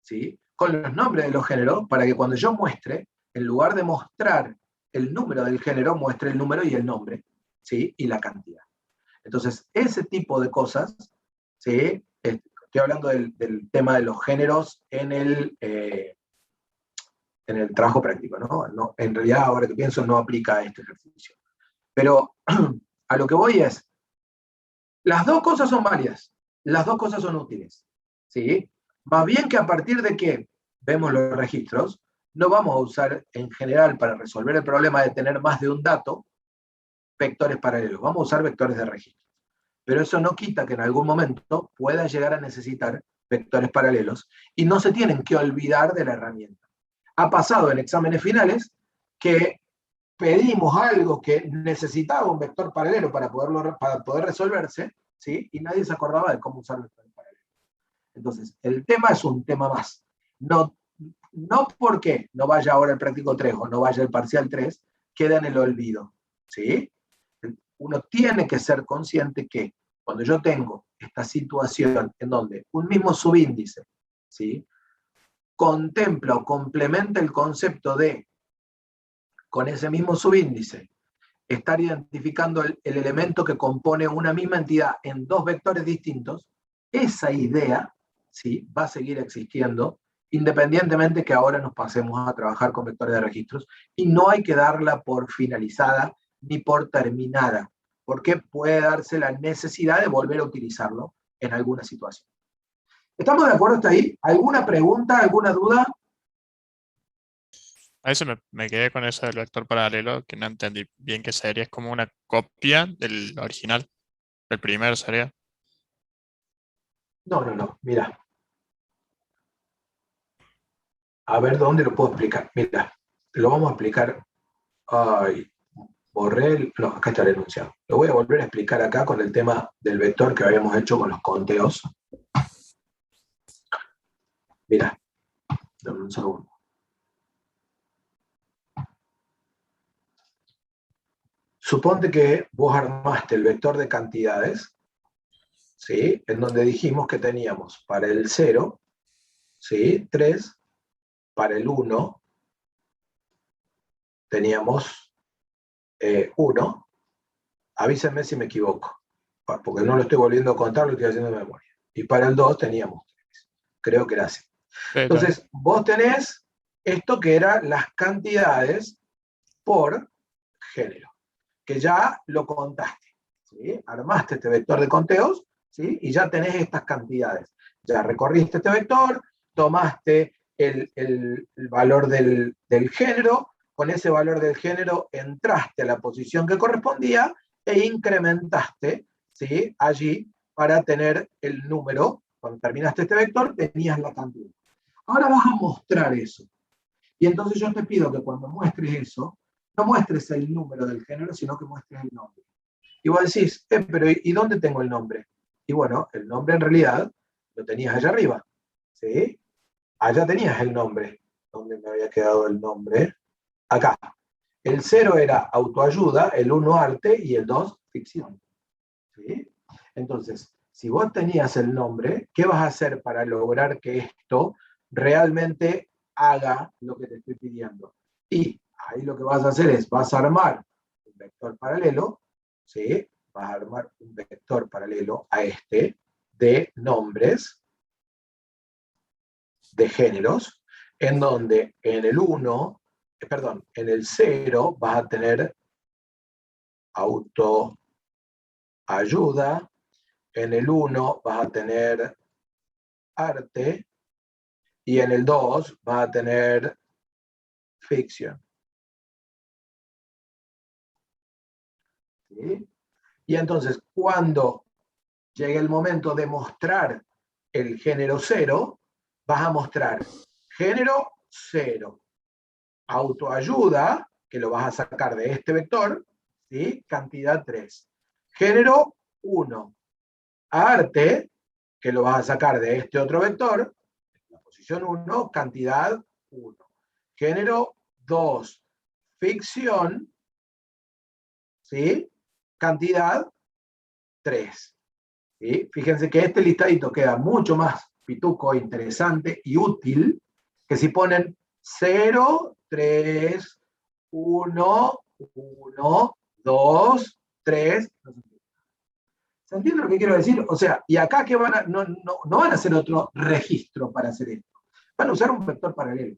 A: ¿sí? Con los nombres de los géneros, para que cuando yo muestre, en lugar de mostrar el número del género, muestre el número y el nombre, ¿sí? Y la cantidad. Entonces, ese tipo de cosas, ¿sí? Estoy hablando del tema de los géneros en el trabajo práctico, ¿no? En realidad, ahora que pienso, no aplica a este ejercicio. Pero a lo que voy es, las dos cosas son válidas, las dos cosas son útiles, ¿sí? Más bien que a partir de que vemos los registros, no vamos a usar en general para resolver el problema de tener más de un dato, vectores paralelos, vamos a usar vectores de registro. Pero eso no quita que en algún momento pueda llegar a necesitar vectores paralelos y no se tienen que olvidar de la herramienta. Ha pasado en exámenes finales que pedimos algo que necesitaba un vector paralelo para poder resolverse, ¿sí? Y nadie se acordaba de cómo usar vectores paralelos. Entonces, el tema es un tema más. No porque no vaya ahora el práctico 3 o no vaya el parcial 3, queda en el olvido, ¿sí? Uno tiene que ser consciente que cuando yo tengo esta situación en donde un mismo subíndice, ¿sí? Contempla o complementa el concepto de, con ese mismo subíndice, estar identificando el elemento que compone una misma entidad en dos vectores distintos, esa idea, ¿sí? Va a seguir existiendo, independientemente que ahora nos pasemos a trabajar con vectores de registros, y no hay que darla por finalizada ni por terminada, porque puede darse la necesidad de volver a utilizarlo en alguna situación. ¿Estamos de acuerdo hasta ahí? ¿Alguna pregunta, alguna duda?
C: A veces me quedé con eso del vector paralelo, que no entendí bien qué sería. Es como una copia del original. El primero sería.
A: No, mira. A ver dónde lo puedo explicar. Mira, lo vamos a explicar. Ay, no, acá está el enunciado. Lo voy a volver a explicar acá con el tema del vector que habíamos hecho con los conteos. Mira, dame un segundo. Suponte que vos armaste el vector de cantidades, ¿sí? En donde dijimos que teníamos para el 0, ¿sí? 3, para el 1 teníamos 1. Avísenme si me equivoco, porque no lo estoy volviendo a contar, lo estoy haciendo de memoria. Y para el 2 teníamos 3. Creo que era así. Entonces, vos tenés esto que eran las cantidades por género, que ya lo contaste, ¿sí? Armaste este vector de conteos, ¿sí? Y ya tenés estas cantidades. Ya recorriste este vector, tomaste el valor del género, con ese valor del género entraste a la posición que correspondía e incrementaste, ¿sí? Allí para tener el número. Cuando terminaste este vector tenías la cantidad. Ahora vas a mostrar eso. Y entonces yo te pido que cuando muestres eso, no muestres el número del género, sino que muestres el nombre. Y vos decís, pero ¿y dónde tengo el nombre? Y bueno, el nombre en realidad lo tenías allá arriba, ¿sí? Allá tenías el nombre. ¿Dónde me había quedado el nombre? Acá. El 0 era autoayuda, el 1 arte y el 2 ficción, ¿sí? Entonces, si vos tenías el nombre, ¿qué vas a hacer para lograr que esto realmente haga lo que te estoy pidiendo? Y ahí lo que vas a hacer es, vas a armar un vector paralelo, ¿sí? Vas a armar un vector paralelo a este de nombres, de géneros, en donde en el 1, en el 0 vas a tener autoayuda, en el 1 vas a tener arte, y en el 2 vas a tener ficción. ¿Sí? Y entonces, cuando llegue el momento de mostrar el género 0, vas a mostrar género 0, autoayuda, que lo vas a sacar de este vector, ¿sí? Cantidad 3. Género 1, arte, que lo vas a sacar de este otro vector, la posición 1, cantidad 1. Género 2, ficción, ¿sí? Cantidad 3. ¿Sí? Fíjense que este listadito queda mucho más pituco, interesante y útil que si ponen 0, 3, 1, 1, 2, 3. ¿Se entiende lo que quiero decir? O sea, y acá que no van a hacer otro registro para hacer esto. Van a usar un vector paralelo.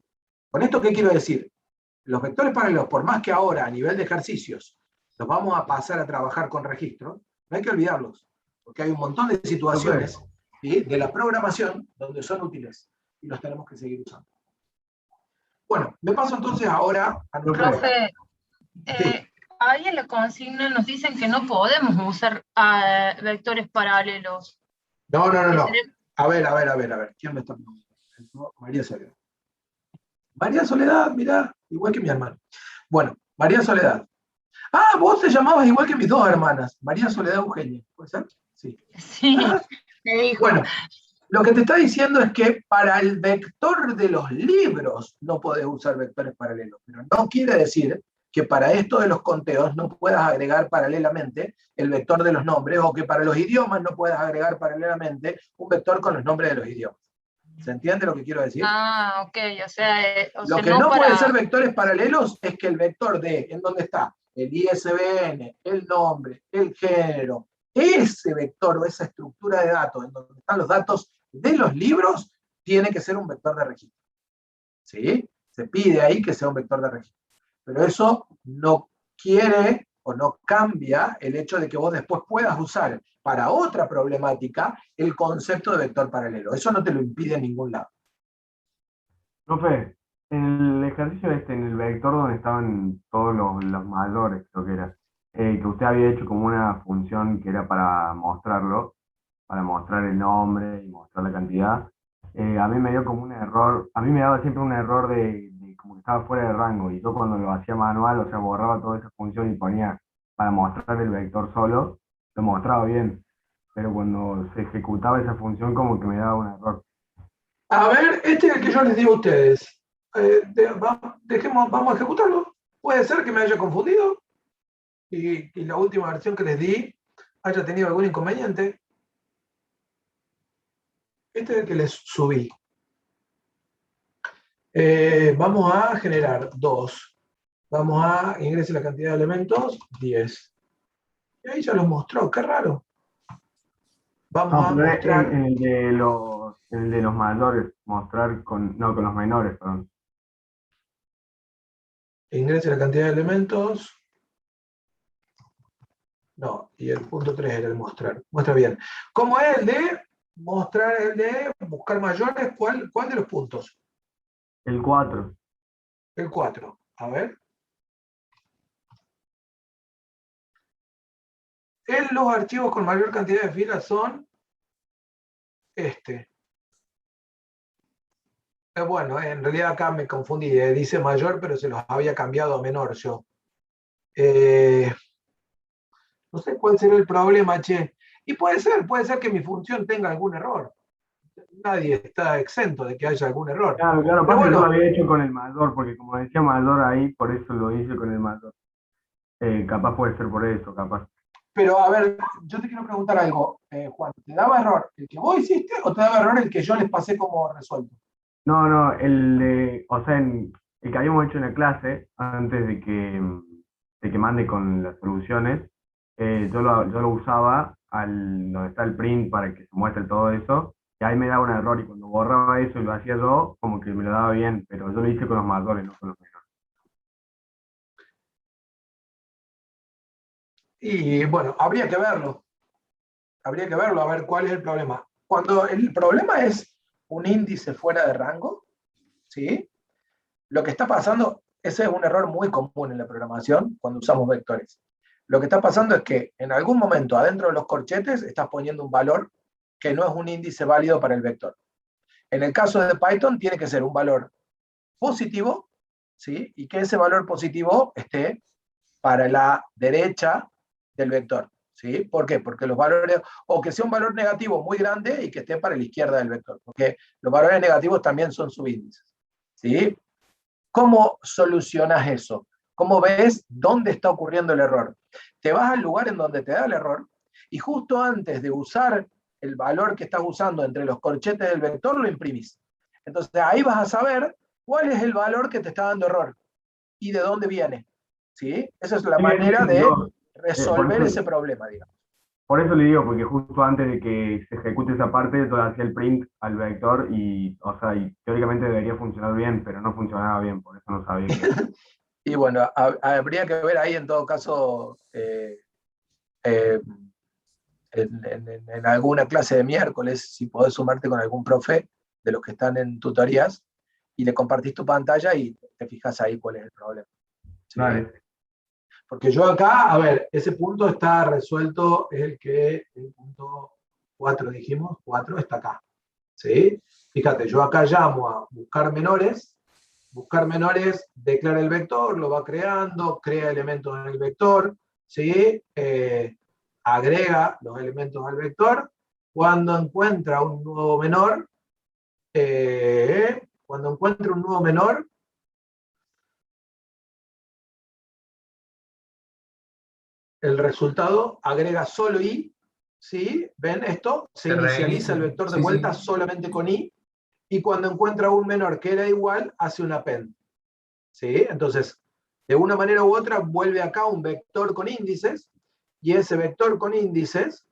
A: ¿Con esto qué quiero decir? Los vectores paralelos, por más que ahora a nivel de ejercicios los vamos a pasar a trabajar con registros, no hay que olvidarlos, porque hay un montón de situaciones, ¿sí? De la programación donde son útiles y los tenemos que seguir usando. Bueno, me paso entonces ahora a nuestro...
F: Profe,
A: Sí.
F: ahí en la consigna nos dicen que no podemos usar vectores paralelos.
A: No. A ver. ¿Quién me está preguntando? María Soledad. María Soledad, mirá, igual que mi hermana. Bueno, María Soledad. Ah, vos te llamabas igual que mis dos hermanas, María Soledad Eugenia, ¿puede ser? Sí.
F: Sí, me dijo.
A: Bueno, lo que te está diciendo es que para el vector de los libros no podés usar vectores paralelos, pero no quiere decir que para esto de los conteos no puedas agregar paralelamente el vector de los nombres, o que para los idiomas no puedas agregar paralelamente un vector con los nombres de los idiomas. ¿Se entiende lo que quiero decir?
F: Ah, ok, o sea
A: Lo que no puede ser vectores paralelos es que el vector de, en donde está el ISBN, el nombre, el género, ese vector o esa estructura de datos, en donde están los datos de los libros, tiene que ser un vector de registro. ¿Sí? Se pide ahí que sea un vector de registro. Pero eso no quiere o no cambia el hecho de que vos después puedas usar para otra problemática el concepto de vector paralelo. Eso no te lo impide en ningún lado.
G: Profe, en el ejercicio en el vector donde estaban todos los mayores, creo que era, que usted había hecho como una función que era para mostrarlo, para mostrar el nombre y mostrar la cantidad, a mí me dio como un error, a mí me daba siempre un error de como que estaba fuera de rango, y yo cuando lo hacía manual, o sea, borraba toda esa función y ponía para mostrar el vector solo, lo mostraba bien, pero cuando se ejecutaba esa función como que me daba un error.
A: A ver, este es el que yo les digo a ustedes. Vamos a ejecutarlo. Puede ser que me haya confundido y la última versión que les di haya tenido algún inconveniente. Este es el que les subí. Vamos a generar 2. Vamos a ingresar la cantidad de elementos, 10. Y ahí ya los mostró, qué raro. Vamos a
G: No, pero
A: mostrar,
G: el de los mayores, mostrar con, no, con los menores, perdón.
A: ingrese la cantidad de elementos. No, y el punto 3 era el mostrar. Muestra bien. ¿Cómo es el de mostrar, el de buscar mayores? ¿Cuál de los puntos?
G: El 4.
A: El 4. A ver. Los archivos con mayor cantidad de filas son este. Bueno, en realidad acá me confundí. Dice mayor, pero se los había cambiado a menor yo. No sé cuál será el problema, che. Y puede ser que mi función tenga algún error. Nadie está exento de que haya algún error.
G: Claro,
A: Pero
G: pasa que yo lo
A: bueno,
G: había hecho con el mayor, porque como decía mayor ahí, por eso lo hice con el mayor. Capaz puede ser por eso, capaz.
A: pero a ver, yo te quiero preguntar algo, Juan. ¿Te daba error el que vos hiciste o te daba error el que yo les pasé como resuelto?
G: No, o sea, el que habíamos hecho en la clase, antes de que mande con las soluciones, yo lo usaba donde está el print para que se muestre todo eso, y ahí me daba un error, y cuando borraba eso y lo hacía yo, como que me lo daba bien, pero yo lo hice con los mayores, no con los menores.
A: Y bueno, habría que verlo. Habría que verlo, a ver cuál es el problema. Cuando el problema es un índice fuera de rango, ¿sí? Lo que está pasando, ese es un error muy común en la programación cuando usamos vectores. Lo que está pasando es que en algún momento adentro de los corchetes estás poniendo un valor que no es un índice válido para el vector. En el caso de Python tiene que ser un valor positivo, ¿sí? Y que ese valor positivo esté para la derecha del vector, ¿sí? ¿Por qué? Porque los valores, o que sea un valor negativo muy grande y que esté para la izquierda del vector, porque los valores negativos también son subíndices, ¿sí? ¿Cómo solucionas eso? ¿Cómo ves dónde está ocurriendo el error? Te vas al lugar en donde te da el error y justo antes de usar el valor que estás usando entre los corchetes del vector lo imprimís. Entonces ahí vas a saber cuál es el valor que te está dando error y de dónde viene. ¿Sí? Esa es la manera de resolver ese problema, digamos.
G: Por eso le digo, porque justo antes de que se ejecute esa parte, yo hacía el print al vector y, o sea, y teóricamente debería funcionar bien, pero no funcionaba bien, por eso no sabía qué.
A: Y bueno, habría que ver ahí en todo caso en alguna clase de miércoles, si podés sumarte con algún profe de los que están en tutorías y le compartís tu pantalla y te fijas ahí cuál es el problema. ¿Sí?
G: Vale.
A: Porque yo acá, a ver, ese punto está resuelto, es el punto 4 dijimos, 4 está acá. ¿Sí? Fíjate, yo acá llamo a buscar menores declara el vector, lo va creando, crea elementos en el vector, ¿sí? Agrega los elementos al vector, cuando encuentra un nuevo menor, el resultado agrega solo i, ¿sí? ¿Ven esto? Se inicializa el vector de vuelta solamente con i, y cuando encuentra un menor que era igual, hace un append. ¿Sí? Entonces, de una manera u otra, vuelve acá un vector con índices, y ese vector con índices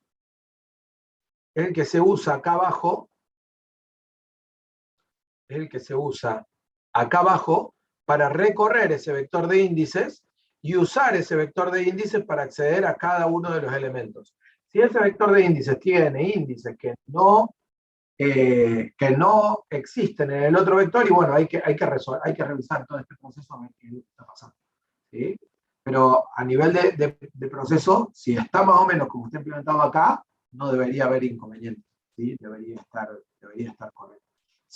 A: es el que se usa acá abajo, para recorrer ese vector de índices y usar ese vector de índices para acceder a cada uno de los elementos. Si ese vector de índices tiene índices que no existen en el otro vector, y bueno, hay que revisar todo este proceso a ver qué está pasando. ¿Sí? Pero a nivel de proceso, si está más o menos como está implementado acá, no debería haber inconveniente. ¿Sí? Debería estar correcto.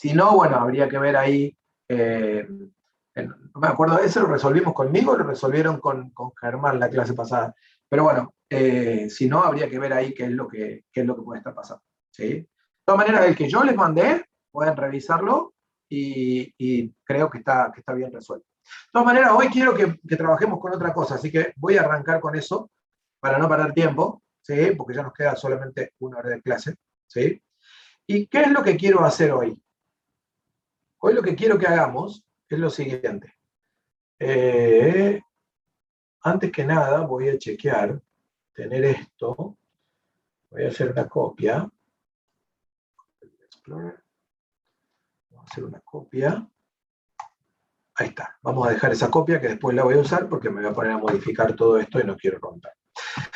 A: Si no, bueno, habría que ver ahí, no me acuerdo, ¿ese lo resolvimos conmigo o lo resolvieron con Germán la clase pasada? Pero bueno, si no, habría que ver ahí qué es lo que puede estar pasando. ¿Sí? De todas maneras, el que yo les mandé, pueden revisarlo y creo que está bien resuelto. De todas maneras, hoy quiero que trabajemos con otra cosa, así que voy a arrancar con eso para no perder tiempo, ¿sí? Porque ya nos queda solamente 1 hora de clase. ¿Sí? ¿Y qué es lo que quiero hacer hoy? Hoy lo que quiero que hagamos es lo siguiente. Antes que nada voy a chequear, tener esto, voy a hacer una copia. Vamos a hacer una copia. Ahí está, vamos a dejar esa copia que después la voy a usar porque me voy a poner a modificar todo esto y no quiero romper.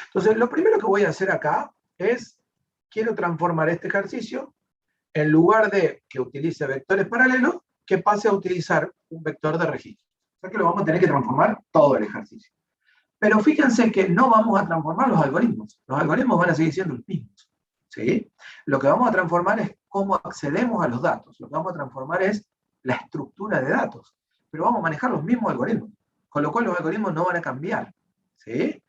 A: Entonces, lo primero que voy a hacer acá es, quiero transformar este ejercicio, en lugar de que utilice vectores paralelos, que pase a utilizar un vector de registro. O sea que lo vamos a tener que transformar todo el ejercicio. Pero fíjense que no vamos a transformar los algoritmos. Los algoritmos van a seguir siendo los mismos. ¿Sí? Lo que vamos a transformar es cómo accedemos a los datos. Lo que vamos a transformar es la estructura de datos. Pero vamos a manejar los mismos algoritmos. Con lo cual los algoritmos no van a cambiar. ¿Sí?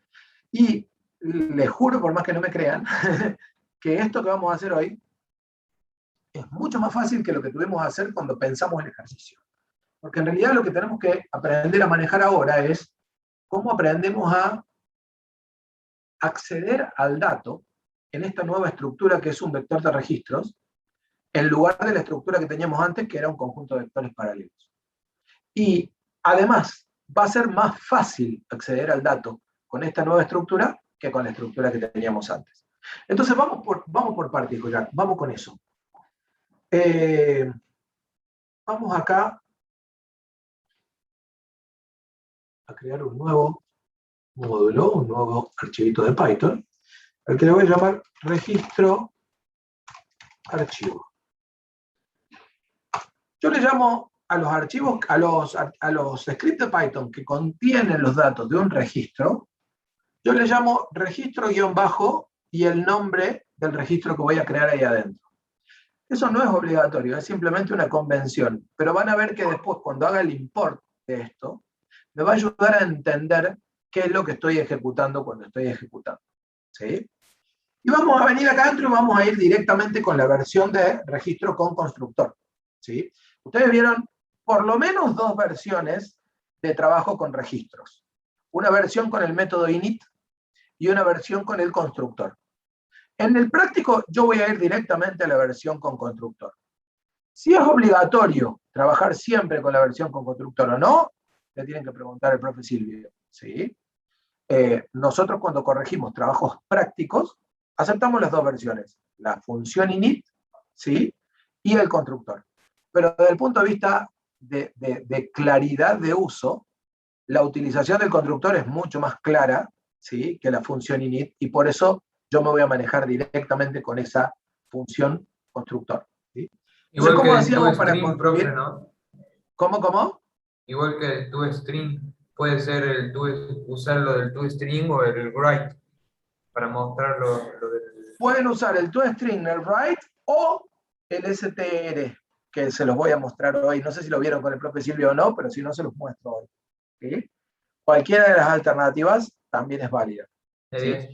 A: Y les juro, por más que no me crean, que esto que vamos a hacer hoy es mucho más fácil que lo que tuvimos que hacer cuando pensamos el ejercicio. Porque en realidad lo que tenemos que aprender a manejar ahora es cómo aprendemos a acceder al dato en esta nueva estructura que es un vector de registros, en lugar de la estructura que teníamos antes, que era un conjunto de vectores paralelos. Y además, va a ser más fácil acceder al dato con esta nueva estructura que con la estructura que teníamos antes. Entonces vamos por partes, vamos con eso. Vamos acá a crear un nuevo módulo, un nuevo archivito de Python, al que le voy a llamar registro archivo. Yo le llamo a los archivos, a los scripts de Python que contienen los datos de un registro, yo le llamo registro guión bajo y el nombre del registro que voy a crear ahí adentro. Eso no es obligatorio, es simplemente una convención, pero van a ver que después, cuando haga el import de esto, me va a ayudar a entender qué es lo que estoy ejecutando cuando estoy ejecutando. ¿Sí? Y vamos a venir acá adentro y vamos a ir directamente con la versión de registro con constructor. ¿Sí? Ustedes vieron por lo menos 2 versiones de trabajo con registros. Una versión con el método init y una versión con el constructor. En el práctico yo voy a ir directamente a la versión con constructor. Si es obligatorio trabajar siempre con la versión con constructor o no, le tienen que preguntar al profe Silvio. ¿Sí? Nosotros cuando corregimos trabajos prácticos, aceptamos las 2 versiones, la función init, ¿sí? Y el constructor. Pero desde el punto de vista de claridad de uso, la utilización del constructor es mucho más clara, ¿sí? Que la función init, y por eso yo me voy a manejar directamente con esa función constructor. ¿Sí?
B: Igual
A: ¿Cómo
B: que
A: hacíamos
B: el
A: para
B: toString,
A: construir?
B: profe, ¿no?
A: ¿Cómo?
B: Igual que el toString, puede ser usar lo del toString o el write para mostrar lo del...
A: Pueden usar el toString, el write o el str, que se los voy a mostrar hoy. No sé si lo vieron con el profe Silvio o no, pero si no, se los muestro hoy. ¿Sí? Cualquiera de las alternativas también es válida. ¿Sí?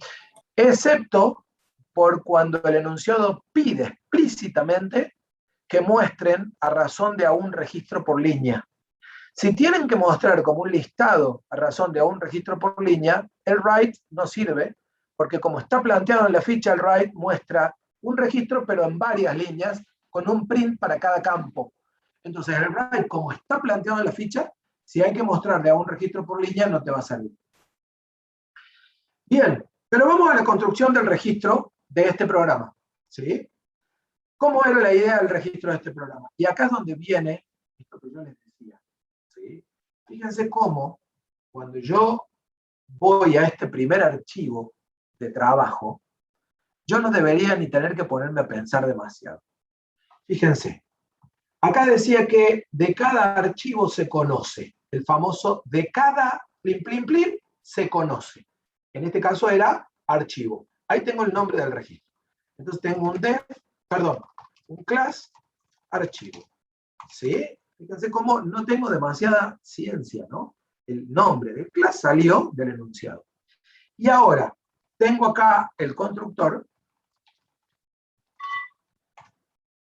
A: Excepto por cuando el enunciado pide explícitamente que muestren a razón de a un registro por línea. Si tienen que mostrar como un listado a razón de a un registro por línea, el write no sirve, porque como está planteado en la ficha, el write muestra un registro, pero en varias líneas, con un print para cada campo. Entonces el write, como está planteado en la ficha, si hay que mostrar de a un registro por línea, no te va a salir. Bien, pero vamos a la construcción del registro de este programa. ¿Sí? ¿Cómo era la idea del registro de este programa? Y acá es donde viene esto que yo les decía. ¿Sí? Fíjense cómo, cuando yo voy a este primer archivo de trabajo, yo no debería ni tener que ponerme a pensar demasiado. Fíjense, acá decía que de cada archivo se conoce, el famoso de cada plin, plin, plin, se conoce. En este caso era archivo. Ahí tengo el nombre del registro. Entonces tengo un class archivo. ¿Sí? Fíjense cómo no tengo demasiada ciencia, ¿no? El nombre de clase salió del enunciado. Y ahora, tengo acá el constructor,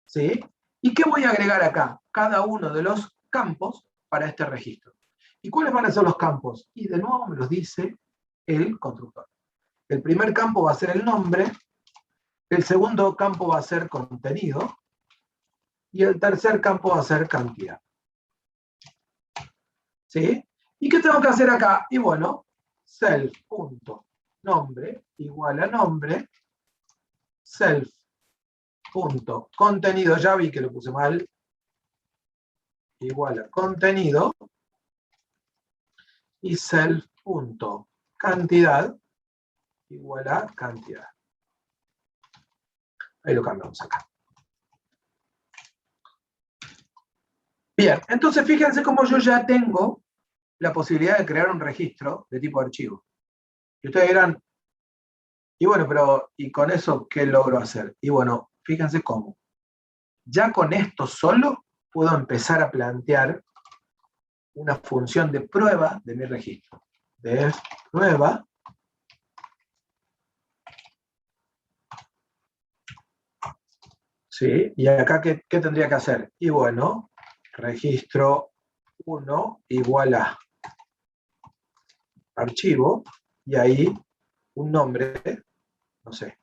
A: ¿sí? ¿Y qué voy a agregar acá? Cada uno de los campos para este registro. ¿Y cuáles van a ser los campos? Y de nuevo me los dice el constructor. El primer campo va a ser el nombre, el segundo campo va a ser contenido, y el tercer campo va a ser cantidad. ¿Sí? ¿Y qué tengo que hacer acá? Y bueno, self.nombre igual a nombre, self.contenido, ya vi que lo puse mal, igual a contenido, y self.cantidad igual a cantidad. Ahí lo cambiamos acá. Bien, entonces fíjense cómo yo ya tengo la posibilidad de crear un registro de tipo archivo. Y ustedes dirán, y bueno, pero ¿y con eso qué logro hacer? Y bueno, fíjense cómo. Ya con esto solo puedo empezar a plantear una función de prueba de mi registro. De prueba. ¿Sí? Y acá, ¿qué tendría que hacer? Y bueno, registro 1 igual a archivo, y ahí un nombre, no sé.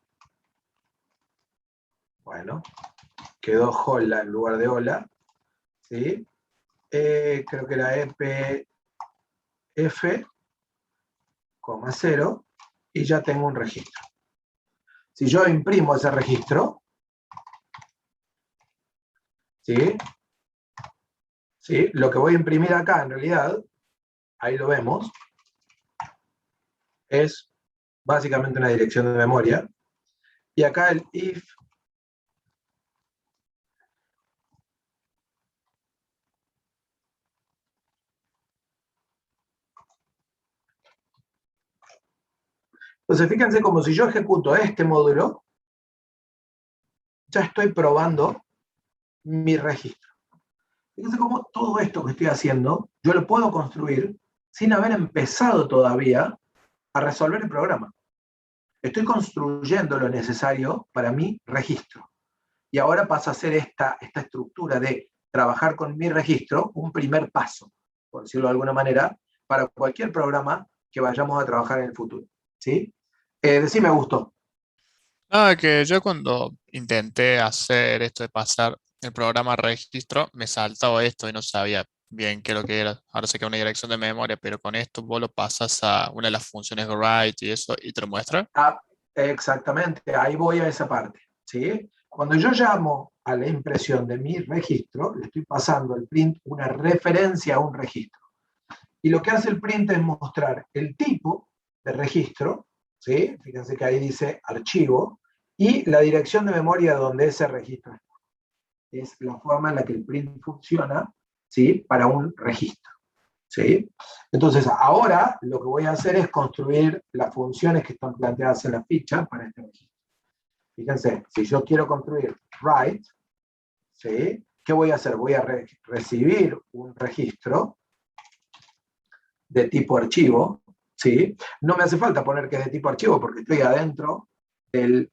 A: Bueno, quedó hola en lugar de hola. ¿Sí? Creo que era epf, 0, y ya tengo un registro. Si yo imprimo ese registro, ¿sí? ¿Sí? Lo que voy a imprimir acá, en realidad, ahí lo vemos, es básicamente una dirección de memoria. Y acá el if entonces fíjense como si yo ejecuto este módulo, ya estoy probando mi registro. Fíjense cómo todo esto que estoy haciendo, yo lo puedo construir sin haber empezado todavía a resolver el programa. Estoy construyendo lo necesario para mi registro. Y ahora pasa a ser esta estructura de trabajar con mi registro un primer paso, por decirlo de alguna manera, para cualquier programa que vayamos a trabajar en el futuro. ¿Sí? Decime, Augusto.
C: Nada, que yo cuando intenté hacer esto de pasar el programa a registro, me saltaba esto y no sabía bien qué es lo que era. Ahora sé que es una dirección de memoria, pero con esto vos lo pasas a una de las funciones write y eso, y te lo muestra.
A: Ah, exactamente, ahí voy a esa parte. ¿Sí? Cuando yo llamo a la impresión de mi registro, le estoy pasando al print una referencia a un registro. Y lo que hace el print es mostrar el tipo de registro, ¿sí? Fíjense que ahí dice archivo, y la dirección de memoria donde ese registro está. Es la forma en la que el print funciona, ¿sí? Para un registro. ¿Sí? Entonces, ahora lo que voy a hacer es construir las funciones que están planteadas en la ficha para este registro. Fíjense, si yo quiero construir write, ¿sí? ¿Qué voy a hacer? Voy a recibir un registro de tipo archivo, ¿sí? No me hace falta poner que es de tipo archivo porque estoy adentro del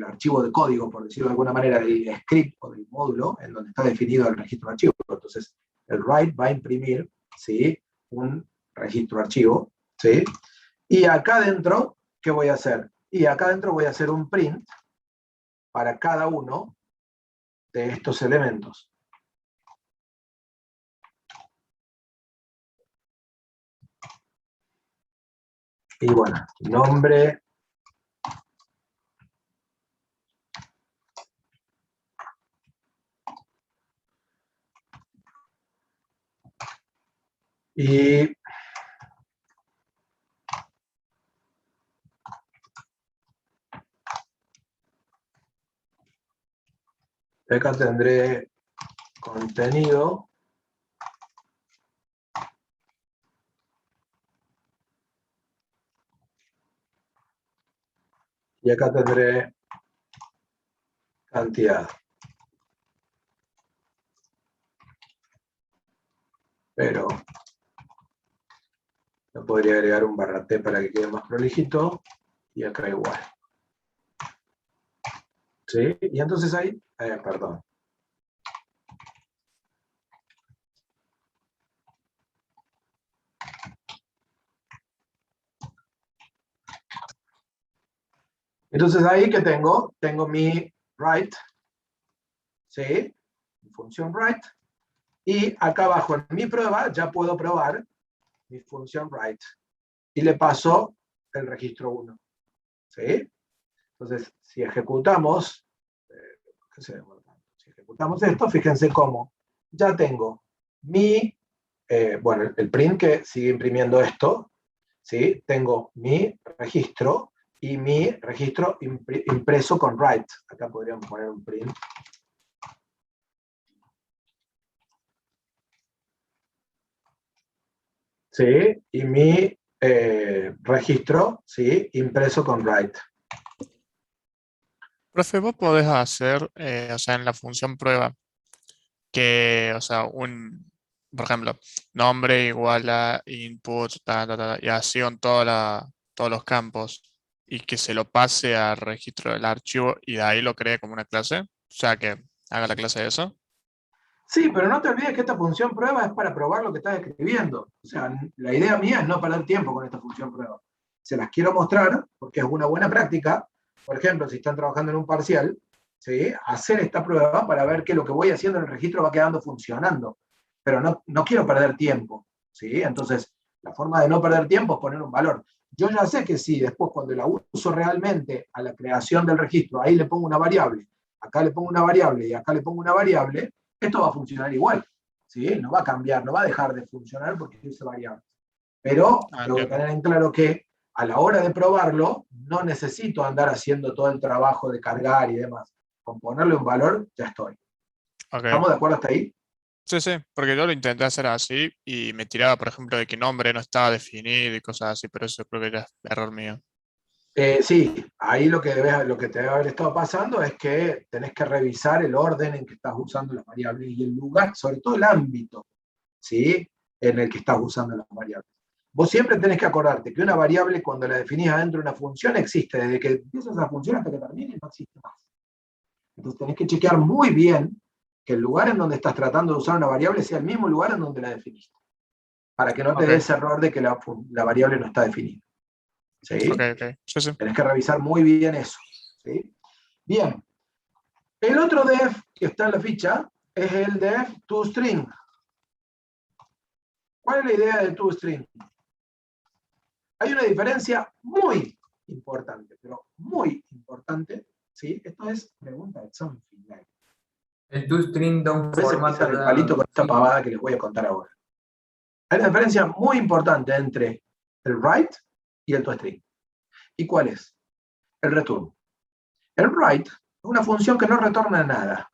A: archivo de código, por decirlo de alguna manera, del script o del módulo en donde está definido el registro de archivo. Entonces, el write va a imprimir, ¿sí? Un registro archivo, ¿sí? Y acá adentro, ¿qué voy a hacer? Y acá adentro voy a hacer un print para cada uno de estos elementos. Y bueno, nombre, y acá tendré contenido, y acá tendré cantidad. pero no podría agregar un /t para que quede más prolijito, y acá igual. ¿Sí? Y entonces ahí, perdón. Entonces ahí que tengo mi write, ¿sí? Mi función write, y acá abajo en mi prueba ya puedo probar mi función write, y le paso el registro 1, ¿sí? Entonces, si ejecutamos, si ejecutamos esto, fíjense cómo ya tengo mi, bueno, el print que sigue imprimiendo esto, ¿sí? Tengo mi registro y mi registro impreso con write. Acá podríamos poner un print. ¿Sí? Y mi registro, ¿sí? Impreso con write.
C: Profe, vos podés hacer, o sea, en la función prueba, que, o sea, por ejemplo, nombre igual a input, y así con todos los campos, y que se lo pase al registro del archivo y de ahí lo cree como una clase, o sea, que haga la clase de eso.
A: Sí, pero no te olvides que esta función prueba es para probar lo que estás escribiendo. O sea, la idea mía es no perder tiempo con esta función prueba. Se las quiero mostrar porque es una buena práctica. Por ejemplo, si están trabajando en un parcial, ¿sí? Hacer esta prueba para ver que lo que voy haciendo en el registro va quedando funcionando. Pero no quiero perder tiempo, ¿sí? Entonces, la forma de no perder tiempo es poner un valor. Yo ya sé que sí, después cuando la uso realmente a la creación del registro, ahí le pongo una variable, acá le pongo una variable y acá le pongo una variable, esto va a funcionar igual, ¿sí? No va a cambiar, no va a dejar de funcionar porque use variables. Pero tengo que
C: Entiendo.
A: tener en claro que a la hora de probarlo, no necesito andar haciendo todo el trabajo de cargar y demás. Con ponerle un valor, ya estoy.
C: Ok.
A: ¿Estamos de acuerdo hasta ahí?
C: Sí, sí, porque yo lo intenté hacer así y me tiraba, por ejemplo, de que nombre no estaba definido y cosas así, pero eso creo que ya es error mío.
A: Sí, ahí lo que te debe haber estado pasando es que tenés que revisar el orden en que estás usando las variables y el lugar, sobre todo el ámbito, ¿sí? En el que estás usando las variables. Vos siempre tenés que acordarte que una variable, cuando la definís adentro de una función, existe. Desde que empieza esa función hasta que termine, no existe más. Entonces tenés que chequear muy bien que el lugar en donde estás tratando de usar una variable sea el mismo lugar en donde la definiste, para que no te
C: Ok,
A: dé ese error de que la variable no está definida. ¿Sí?
C: ok. Sí, sí.
A: Tenés que revisar muy bien eso. ¿Sí? Bien. El otro def que está en la ficha es el def toString. ¿Cuál es la idea de toString? Hay una diferencia muy importante, pero muy importante, ¿sí? Esto es pregunta de examen final.
B: El toString da un
A: A veces
B: formato
A: pisan el palito con esta pavada que les voy a contar ahora. Hay una diferencia muy importante entre el write y el toString. ¿Y cuál es? El return. El write es una función que no retorna nada.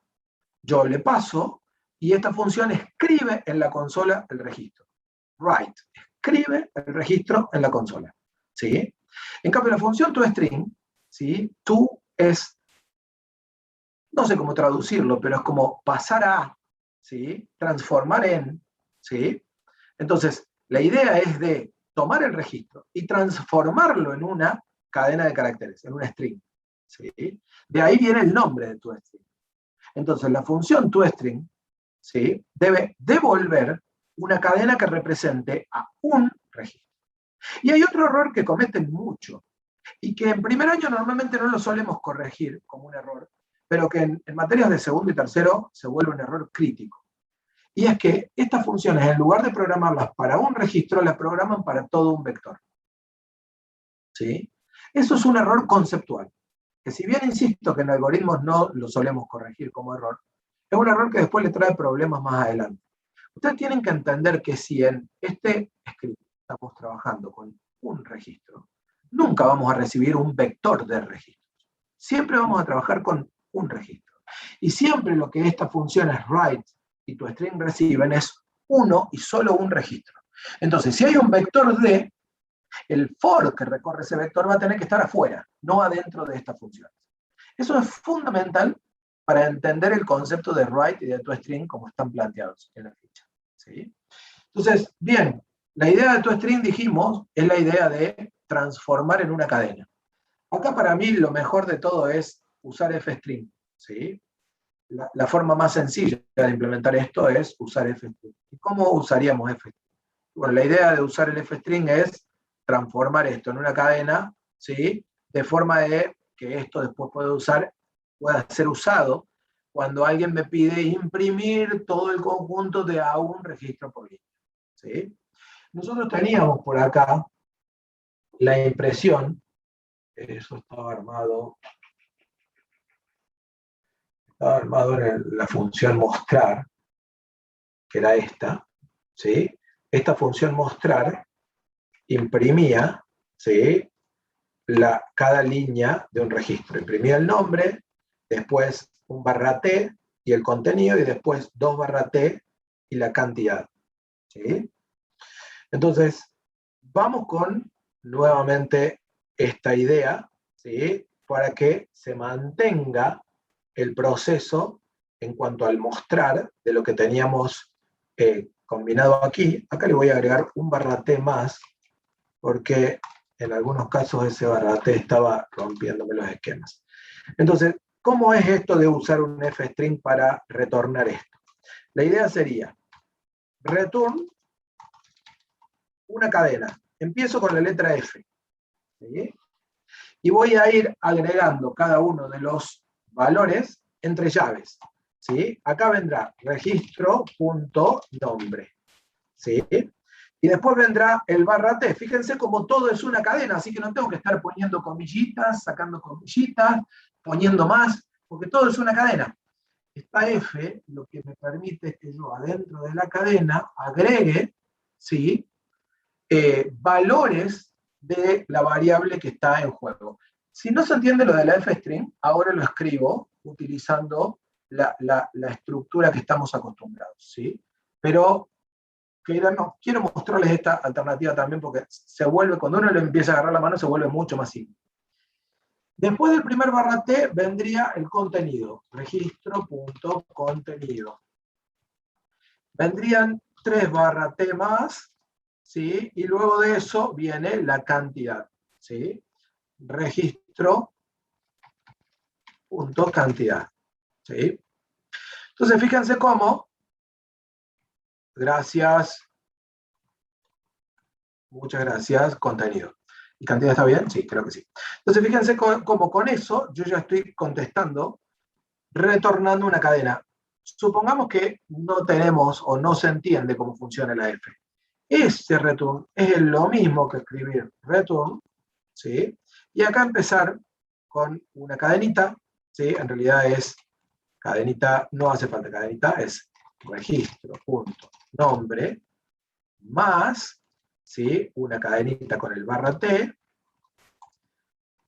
A: Yo le paso y esta función escribe en la consola el registro. Write escribe el registro en la consola. ¿Sí? En cambio, la función toString, ¿sí? To es, no sé cómo traducirlo, pero es como pasar a, ¿sí? Transformar en, ¿sí? Entonces, la idea es de tomar el registro y transformarlo en una cadena de caracteres, en una string. ¿Sí? De ahí viene el nombre de toString. Entonces, la función toString, ¿sí? Debe devolver una cadena que represente a un registro. Y hay otro error que cometen mucho, y que en primer año normalmente no lo solemos corregir como un error, pero que en materias de segundo y tercero se vuelve un error crítico. Y es que estas funciones, en lugar de programarlas para un registro, las programan para todo un vector. ¿Sí? Eso es un error conceptual, que si bien insisto que en algoritmos no lo solemos corregir como error, es un error que después le trae problemas más adelante. Ustedes tienen que entender que si en este script estamos trabajando con un registro, nunca vamos a recibir un vector de registros. Siempre vamos a trabajar con un registro. Y siempre lo que estas funciones write y toString reciben es uno y solo un registro. Entonces, si hay un vector D, el for que recorre ese vector va a tener que estar afuera, no adentro de estas funciones. Eso es fundamental para entender el concepto de write y de toString como están planteados en la ficha. ¿Sí? Entonces, bien, la idea de toString, dijimos, es la idea de transformar en una cadena. Acá para mí lo mejor de todo es usar fstring, ¿sí? La forma más sencilla de implementar esto es usar fstring. ¿Y cómo usaríamos fstring? Bueno, la idea de usar el fstring es transformar esto en una cadena, ¿sí? De forma de que esto después pueda ser usado cuando alguien me pide imprimir todo el conjunto de a un registro por línea, ¿sí? Nosotros teníamos por acá la impresión, eso estaba armado en la función mostrar, que era esta, ¿sí? Esta función mostrar imprimía, ¿sí? Cada línea de un registro. Imprimía el nombre, después un /t y el contenido, y después 2/t y la cantidad, ¿sí? Entonces, vamos con nuevamente esta idea, ¿sí? Para que se mantenga el proceso en cuanto al mostrar de lo que teníamos combinado aquí. Acá le voy a agregar un /t más, porque en algunos casos ese /t estaba rompiéndome los esquemas. Entonces, ¿cómo es esto de usar un fstring para retornar esto? La idea sería, return una cadena. Empiezo con la letra F, ¿sí? Y voy a ir agregando cada uno de los valores entre llaves, ¿sí? Acá vendrá registro.nombre, ¿sí? Y después vendrá el /t. Fíjense como todo es una cadena, así que no tengo que estar poniendo comillitas, sacando comillitas, poniendo más, porque todo es una cadena. Esta F lo que me permite es que yo adentro de la cadena agregue, ¿sí? Valores de la variable que está en juego. Si no se entiende lo de la fstring, ahora lo escribo utilizando la estructura que estamos acostumbrados, ¿sí? Pero quiero mostrarles esta alternativa también, porque se vuelve, cuando uno le empieza a agarrar la mano, se vuelve mucho más simple. Después del primer /t vendría el contenido, registro.contenido. Vendrían 3 /t más, ¿sí? Y luego de eso viene la cantidad, ¿sí? Registro.cantidad, ¿sí? Entonces, fíjense cómo, gracias, muchas gracias, contenido. ¿Y cantidad está bien? Sí, creo que sí. Entonces, fíjense cómo con eso yo ya estoy contestando, retornando una cadena. Supongamos que no tenemos o no se entiende cómo funciona la F. Ese return es lo mismo que escribir return, ¿sí? Y acá empezar con una cadenita, ¿sí? En realidad es cadenita, no hace falta cadenita, es registro.nombre más, ¿sí? Una cadenita con el /t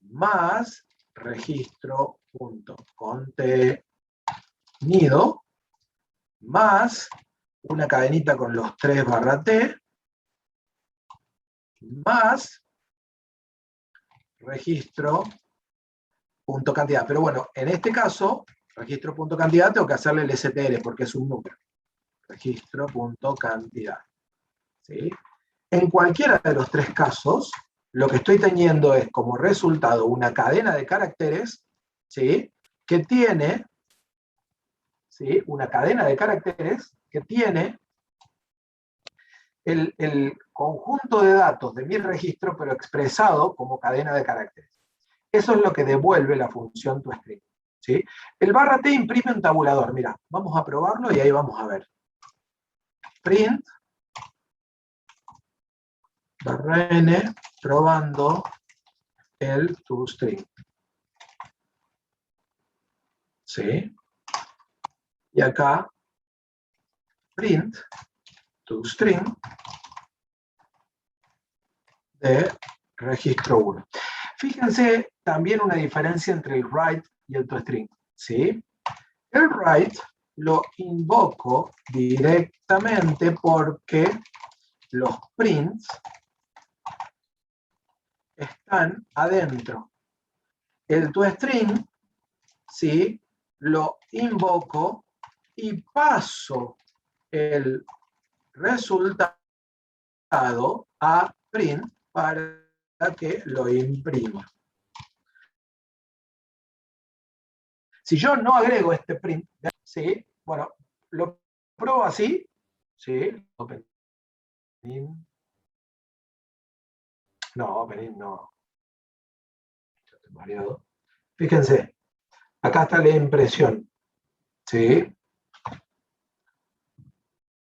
A: más registro.contenido más una cadenita con los 3 /t más registro.cantidad. Pero bueno, en este caso, registro.cantidad tengo que hacerle el str porque es un número. Registro.cantidad, ¿sí? En cualquiera de los 3 casos, lo que estoy teniendo es como resultado una cadena de caracteres, ¿sí? Que tiene, ¿sí? Una cadena de caracteres que tiene el conjunto de datos de mi registro, pero expresado como cadena de caracteres. Eso es lo que devuelve la función toString, ¿sí? El /t imprime un tabulador. Mira, vamos a probarlo y ahí vamos a ver. Print /n probando el toString, ¿sí? Y acá print toString de registro 1. Fíjense también una diferencia entre el write y el toString, ¿sí? El write lo invoco directamente porque los prints están adentro. El toString, ¿sí? Lo invoco y paso el resultado a print para que lo imprima. Si yo no agrego este print, ¿sí? Bueno, lo pruebo así, ¿sí? Opening. No, opening no. Estoy mareado. Fíjense, acá está la impresión, ¿sí?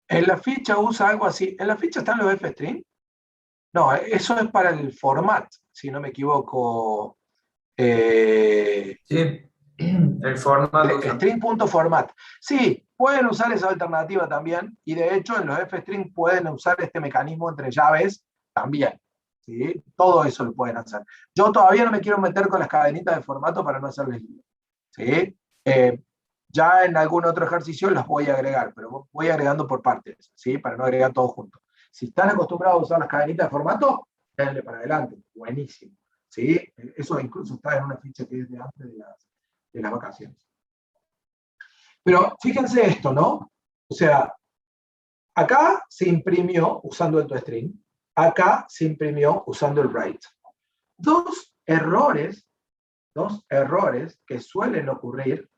A: En la ficha usa algo así. ¿En la ficha están los f-string? No, eso es para el format, si no me equivoco.
B: Sí, el formato.
A: String.format. Sí, pueden usar esa alternativa también, y de hecho en los f-string pueden usar este mecanismo entre llaves también. ¿Sí? Todo eso lo pueden hacer. Yo todavía no me quiero meter con las cadenitas de formato para no hacerles lío. ¿Sí? Ya en algún otro ejercicio las voy a agregar, pero voy agregando por partes, ¿sí? Para no agregar todo junto. Si están acostumbrados a usar las cadenitas de formato, denle para adelante, buenísimo. ¿Sí? Eso incluso está en una ficha que es de antes de las vacaciones. Pero fíjense esto, ¿no? O sea, acá se imprimió usando el toString, acá se imprimió usando el write. Dos errores que suelen ocurrir,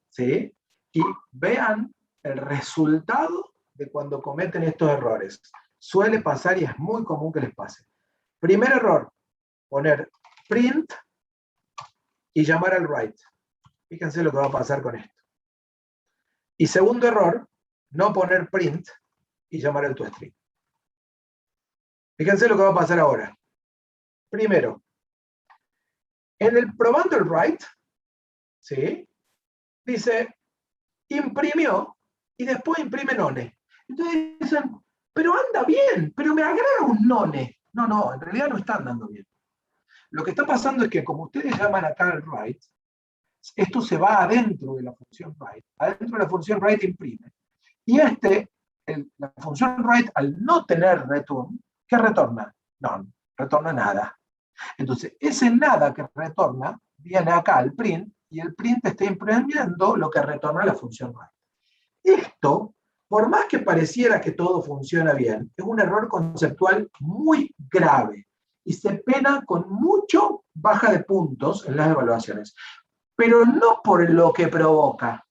A: ¿sí? Y vean el resultado de cuando cometen estos errores. Suele pasar y es muy común que les pase. Primer error, poner print y llamar al write. Fíjense lo que va a pasar con esto. Y segundo error, no poner print y llamar al toString. Fíjense lo que va a pasar ahora. Primero, en el probando el write, ¿sí? Dice, imprimió y después imprime none. Entonces dicen, pero anda bien, pero me agrega un none. No, no, en realidad no está andando bien. Lo que está pasando es que como ustedes llaman acá el write, esto se va adentro de la función write. Adentro de la función write imprime. Y la función write, al no tener return, ¿qué retorna? No, retorna nada. Entonces, ese nada que retorna viene acá al print, y el print está imprimiendo lo que retorna la función write. Esto, por más que pareciera que todo funciona bien, es un error conceptual muy grave y se pena con mucho baja de puntos en las evaluaciones. Pero no por lo que provoca,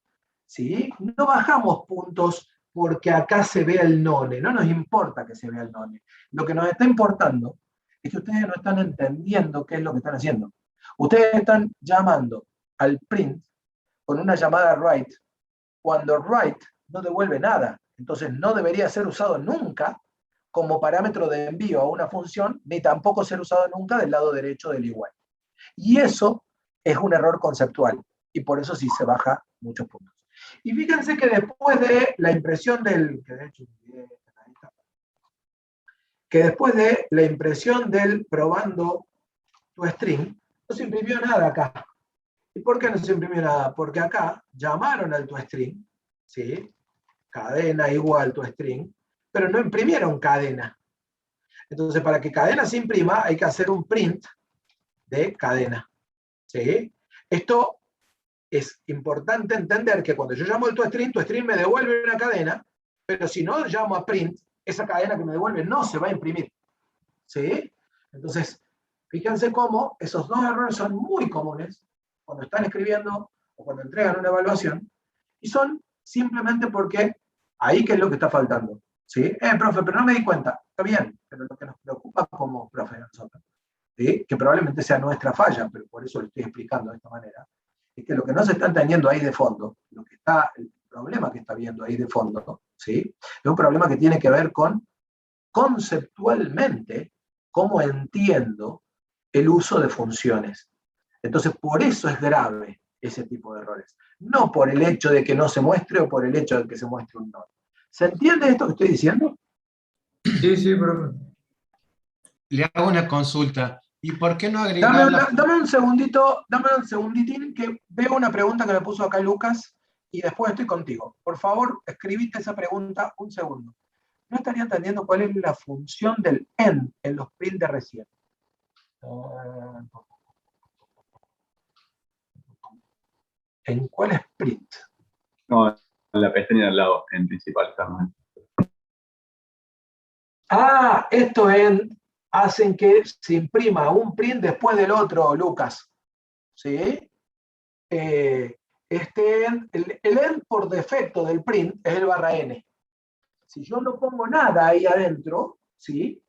A: ¿sí? No bajamos puntos porque acá se vea el none, no nos importa que se vea el none. Lo que nos está importando es que ustedes no están entendiendo qué es lo que están haciendo. Ustedes están llamando al print con una llamada write, cuando write no devuelve nada. Entonces no debería ser usado nunca como parámetro de envío a una función, ni tampoco ser usado nunca del lado derecho del igual. Y eso es un error conceptual, y por eso sí se baja muchos puntos. Y fíjense que después de la impresión probando toString, no se imprimió nada acá. ¿Y por qué no se imprimió nada? Porque acá llamaron al toString, ¿sí? Cadena igual toString, pero no imprimieron cadena. Entonces, para que cadena se imprima, hay que hacer un print de cadena, ¿sí? Esto es importante entender que cuando yo llamo el toString me devuelve una cadena, pero si no llamo a print, esa cadena que me devuelve no se va a imprimir, ¿sí? Entonces, fíjense cómo esos dos errores son muy comunes cuando están escribiendo o cuando entregan una evaluación, y son simplemente porque ahí qué es lo que está faltando, ¿sí? Profe, pero no me di cuenta. Está bien, pero lo que nos preocupa como profe a nosotros, ¿sí? Que probablemente sea nuestra falla, pero por eso lo estoy explicando de esta manera, es que lo que no se está entendiendo ahí de fondo, el problema que está viendo ahí de fondo, ¿sí? Es un problema que tiene que ver con conceptualmente cómo entiendo el uso de funciones. Entonces, por eso es grave ese tipo de errores. No por el hecho de que no se muestre o por el hecho de que se muestre un no. ¿Se entiende esto que estoy diciendo?
B: Sí, sí, profe.
H: Le hago una consulta. ¿Y por qué no agregar
A: Dame un segunditín, que veo una pregunta que me puso acá Lucas y después estoy contigo. Por favor, escribite esa pregunta un segundo. No estaría entendiendo cuál es la función del end en los prints de recién. ¿En cuál es print?
I: No, en la pestaña de al lado, en principal, está mal.
A: Estos end hacen que se imprima un print después del otro, Lucas. ¿Sí? El end por defecto del print es el /n. Si yo no pongo nada ahí adentro, ¿sí?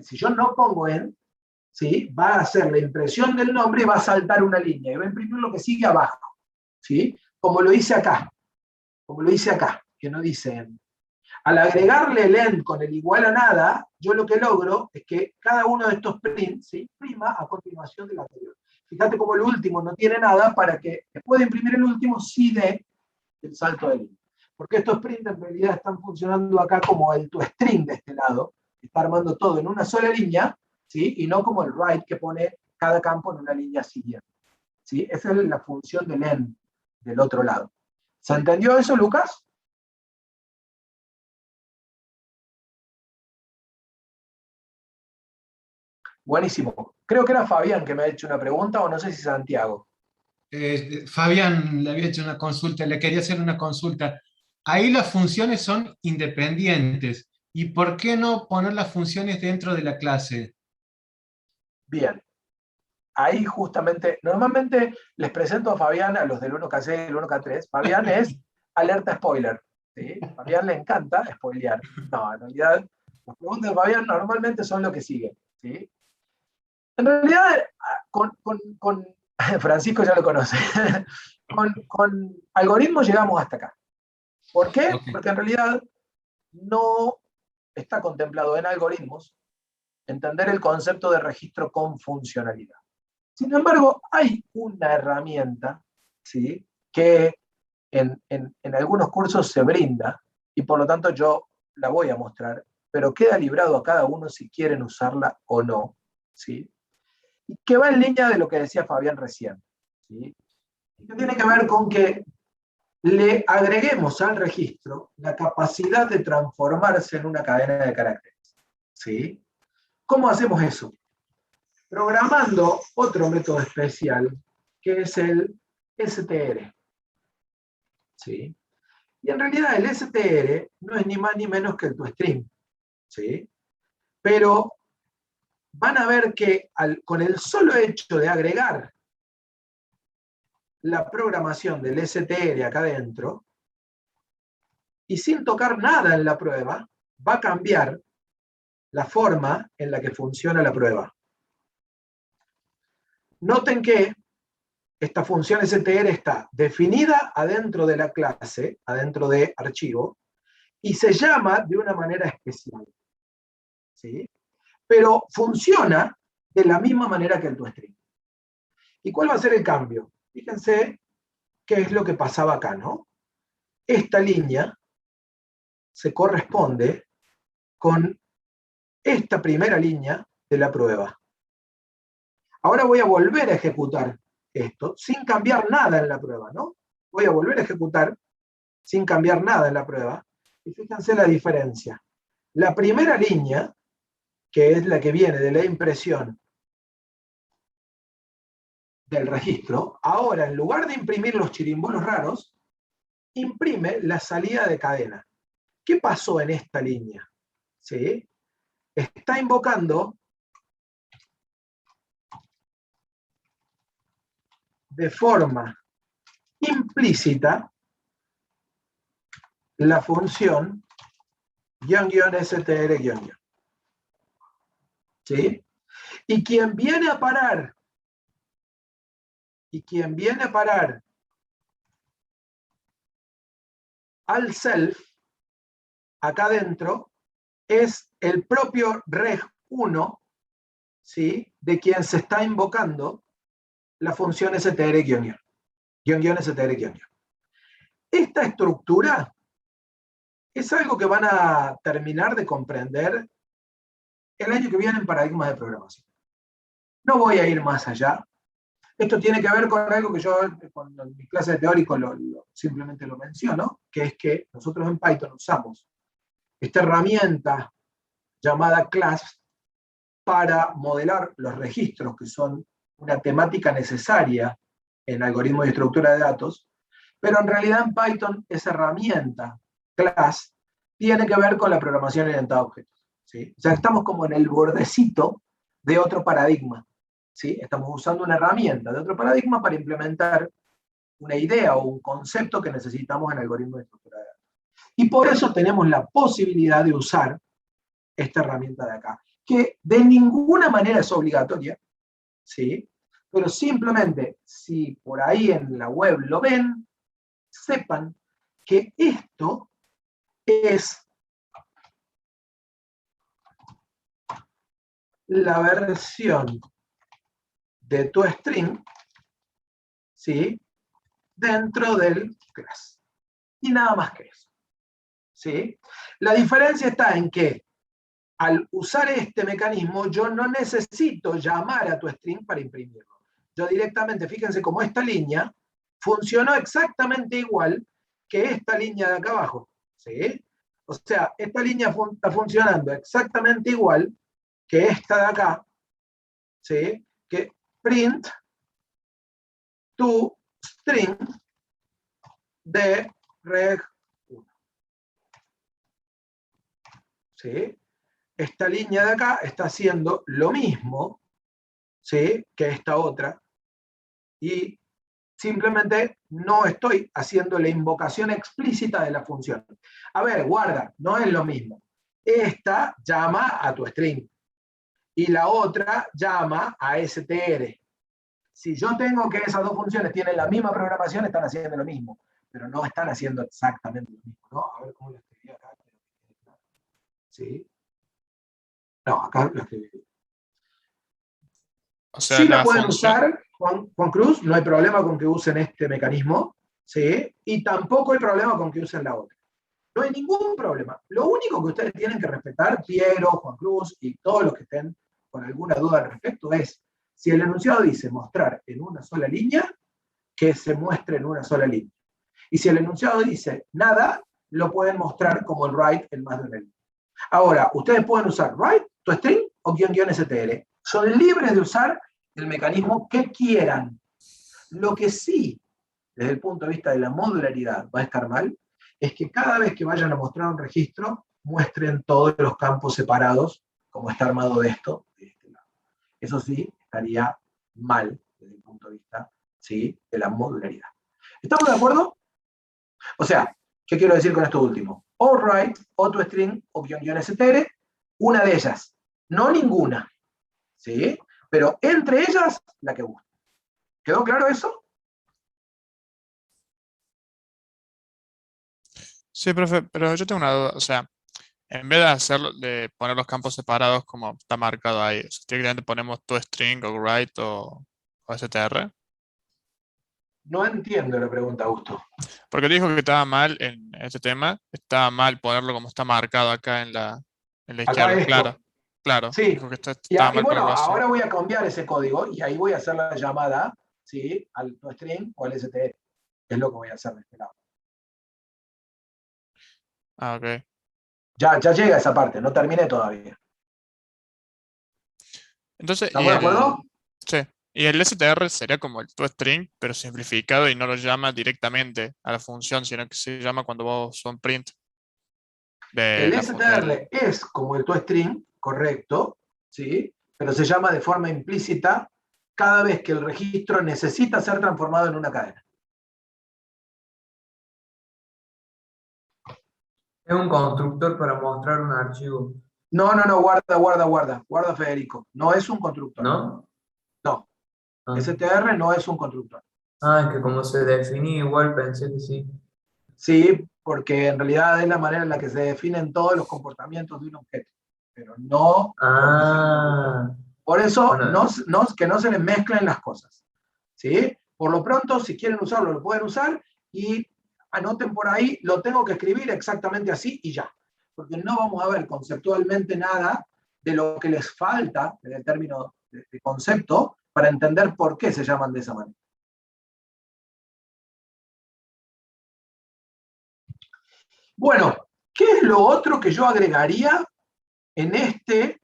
A: Si yo no pongo end, ¿sí? Va a hacer la impresión del nombre y va a saltar una línea y va a imprimir lo que sigue abajo, ¿sí? Como lo hice acá, que no dice end. Al agregarle el end con el igual a nada, yo lo que logro es que cada uno de estos prints se imprima a continuación del anterior. Fíjate como el último no tiene nada para que después de imprimir el último sí dé el salto de línea. Porque estos prints en realidad están funcionando acá como el toString de este lado, que está armando todo en una sola línea, ¿sí? Y no como el write que pone cada campo en una línea siguiente, ¿sí? Esa es la función del end del otro lado. ¿Se entendió eso, Lucas? Buenísimo. Creo que era Fabián que me ha hecho una pregunta, o no sé si Santiago.
H: Fabián le había hecho una consulta, le quería hacer una consulta. Ahí las funciones son independientes. ¿Y por qué no poner las funciones dentro de la clase?
A: Bien. Ahí justamente, normalmente les presento a Fabián, a los del 1K6 y el 1K3. Fabián es alerta spoiler. ¿Sí? A Fabián le encanta spoilear. No, en realidad, las preguntas de Fabián normalmente son lo que sigue. ¿Sí? En realidad, con Francisco ya lo conoce. con algoritmos llegamos hasta acá. ¿Por qué?
H: Ok.
A: Porque en realidad no está contemplado en algoritmos entender el concepto de registro con funcionalidad. Sin embargo, hay una herramienta, ¿sí? Que en algunos cursos se brinda, y por lo tanto yo la voy a mostrar, pero queda librado a cada uno si quieren usarla o no, ¿sí? Y que va en línea de lo que decía Fabián recién, ¿sí? Y que tiene que ver con que le agreguemos al registro la capacidad de transformarse en una cadena de caracteres, ¿sí? ¿Cómo hacemos eso? Programando otro método especial, que es el STR, ¿sí? Y en realidad el STR no es ni más ni menos que el toString, ¿sí? Pero van a ver que con el solo hecho de agregar la programación del STR acá adentro, y sin tocar nada en la prueba, va a cambiar la forma en la que funciona la prueba. Noten que esta función STR está definida adentro de la clase, adentro de archivo, y se llama de una manera especial, ¿sí? Pero funciona de la misma manera que el toString. ¿Y cuál va a ser el cambio? Fíjense qué es lo que pasaba acá, ¿no? Esta línea se corresponde con esta primera línea de la prueba. Ahora voy a volver a ejecutar esto sin cambiar nada en la prueba, ¿no? Voy a volver a ejecutar sin cambiar nada en la prueba. Y fíjense la diferencia. La primera línea, que es la que viene de la impresión del registro, ahora en lugar de imprimir los chirimbolos raros, imprime la salida de cadena. ¿Qué pasó en esta línea? ¿Sí? Está invocando de forma implícita la función --str-. ¿Sí? Y quien viene a parar al self, acá adentro, es el propio reg1, ¿sí? De quien se está invocando la función str-. Esta estructura es algo que van a terminar de comprender el año que viene en paradigmas de programación. No voy a ir más allá. Esto tiene que ver con algo que yo cuando en mis clases de teórico simplemente lo menciono, que es que nosotros en Python usamos esta herramienta llamada class para modelar los registros, que son una temática necesaria en algoritmos de estructura de datos, pero en realidad en Python esa herramienta, class, tiene que ver con la programación orientada a objetos. ¿sí? O sea, estamos como en el bordecito de otro paradigma, ¿sí? Estamos usando una herramienta de otro paradigma para implementar una idea o un concepto que necesitamos en algoritmos de estructura de datos. Y por eso tenemos la posibilidad de usar esta herramienta de acá, que de ninguna manera es obligatoria, ¿sí? Pero simplemente, si por ahí en la web lo ven, sepan que esto es la versión de toString, ¿sí? Dentro del class. Y nada más que eso, ¿sí? La diferencia está en que al usar este mecanismo yo no necesito llamar a toString para imprimirlo. Yo directamente, fíjense cómo esta línea funcionó exactamente igual que esta línea de acá abajo, ¿sí? O sea, esta línea está funcionando exactamente igual que esta de acá, ¿sí? Que print to string de reg1. ¿Sí? Esta línea de acá está haciendo lo mismo, ¿sí? Que esta otra, y simplemente no estoy haciendo la invocación explícita de la función. A ver, guarda, no es lo mismo. Esta llama a toString y la otra llama a str. Si yo tengo que esas dos funciones tienen la misma programación, están haciendo lo mismo, pero no están haciendo exactamente lo mismo, ¿no? A ver cómo lo escribí acá. ¿Sí? No, acá lo escribí.
C: O sea,
A: Sí la
C: la
A: pueden
C: función,
A: usar, Juan Cruz, no hay problema con que usen este mecanismo, ¿sí? Y tampoco hay problema con que usen la otra. No hay ningún problema. Lo único que ustedes tienen que respetar, Piero, Juan Cruz y todos los que estén con alguna duda al respecto, es si el enunciado dice mostrar en una sola línea, que se muestre en una sola línea. Y si el enunciado dice nada, lo pueden mostrar como el write en más de una línea. Ahora, ustedes pueden usar write, toString o --str. Son libres de usar el mecanismo que quieran. Lo que sí, desde el punto de vista de la modularidad, va a estar mal, es que cada vez que vayan a mostrar un registro, muestren todos los campos separados, como está armado de esto, de este lado. Eso sí, estaría mal desde el punto de vista, ¿sí?, de la modularidad. ¿Estamos de acuerdo? O sea, ¿qué quiero decir con esto último? O write, o toString, o --str, una de ellas, no ninguna, ¿sí? Pero entre ellas, la que guste. ¿Quedó claro eso?
C: sí, profe, pero yo tengo una duda, o sea, en vez de hacerlo, de poner los campos separados como está marcado ahí, o sea, directamente ponemos toString o write o str.
A: No entiendo la pregunta, Augusto.
C: Porque dijo que estaba mal en este tema, estaba mal ponerlo como está marcado acá en la
A: Acá
C: izquierda,
A: esto.
C: claro, claro,
A: Sí.
C: dijo que
A: Y
C: estaba mal
A: bueno,
C: ponerlo así.
A: ahora voy a cambiar ese código y ahí voy a hacer la llamada, ¿sí?, al toString o al str. Es lo que voy a hacer de este lado.
C: Ah, ok.
A: Ya llega esa parte, no terminé todavía.
C: Entonces,
A: ¿Estamos de acuerdo?
C: sí, y el str sería como el toString, pero simplificado y no lo llama directamente a la función, sino que se llama cuando vos son print de
A: El
C: la
A: str es como el toString, correcto, ¿sí?, pero se llama de forma implícita cada vez que el registro necesita ser transformado en una cadena.
B: Es un constructor para mostrar un archivo,
A: No, guarda, Federico. No es un constructor.
B: ¿no?
A: No,
B: Ah,
A: str no es un constructor.
B: es que como se definía igual pensé que sí.
A: Sí, porque en realidad es la manera en la que se definen todos los comportamientos de un objeto, pero no porque sea un constructor.
B: Ah,
A: Por eso,
B: bueno,
A: que no se les mezclen las cosas, ¿sí? Por lo pronto, si quieren usarlo, lo pueden usar y anoten por ahí, lo tengo que escribir exactamente así y ya. Porque no vamos a ver conceptualmente nada de lo que les falta en el término de concepto para entender por qué se llaman de esa manera. Bueno, ¿qué es lo otro que yo agregaría en este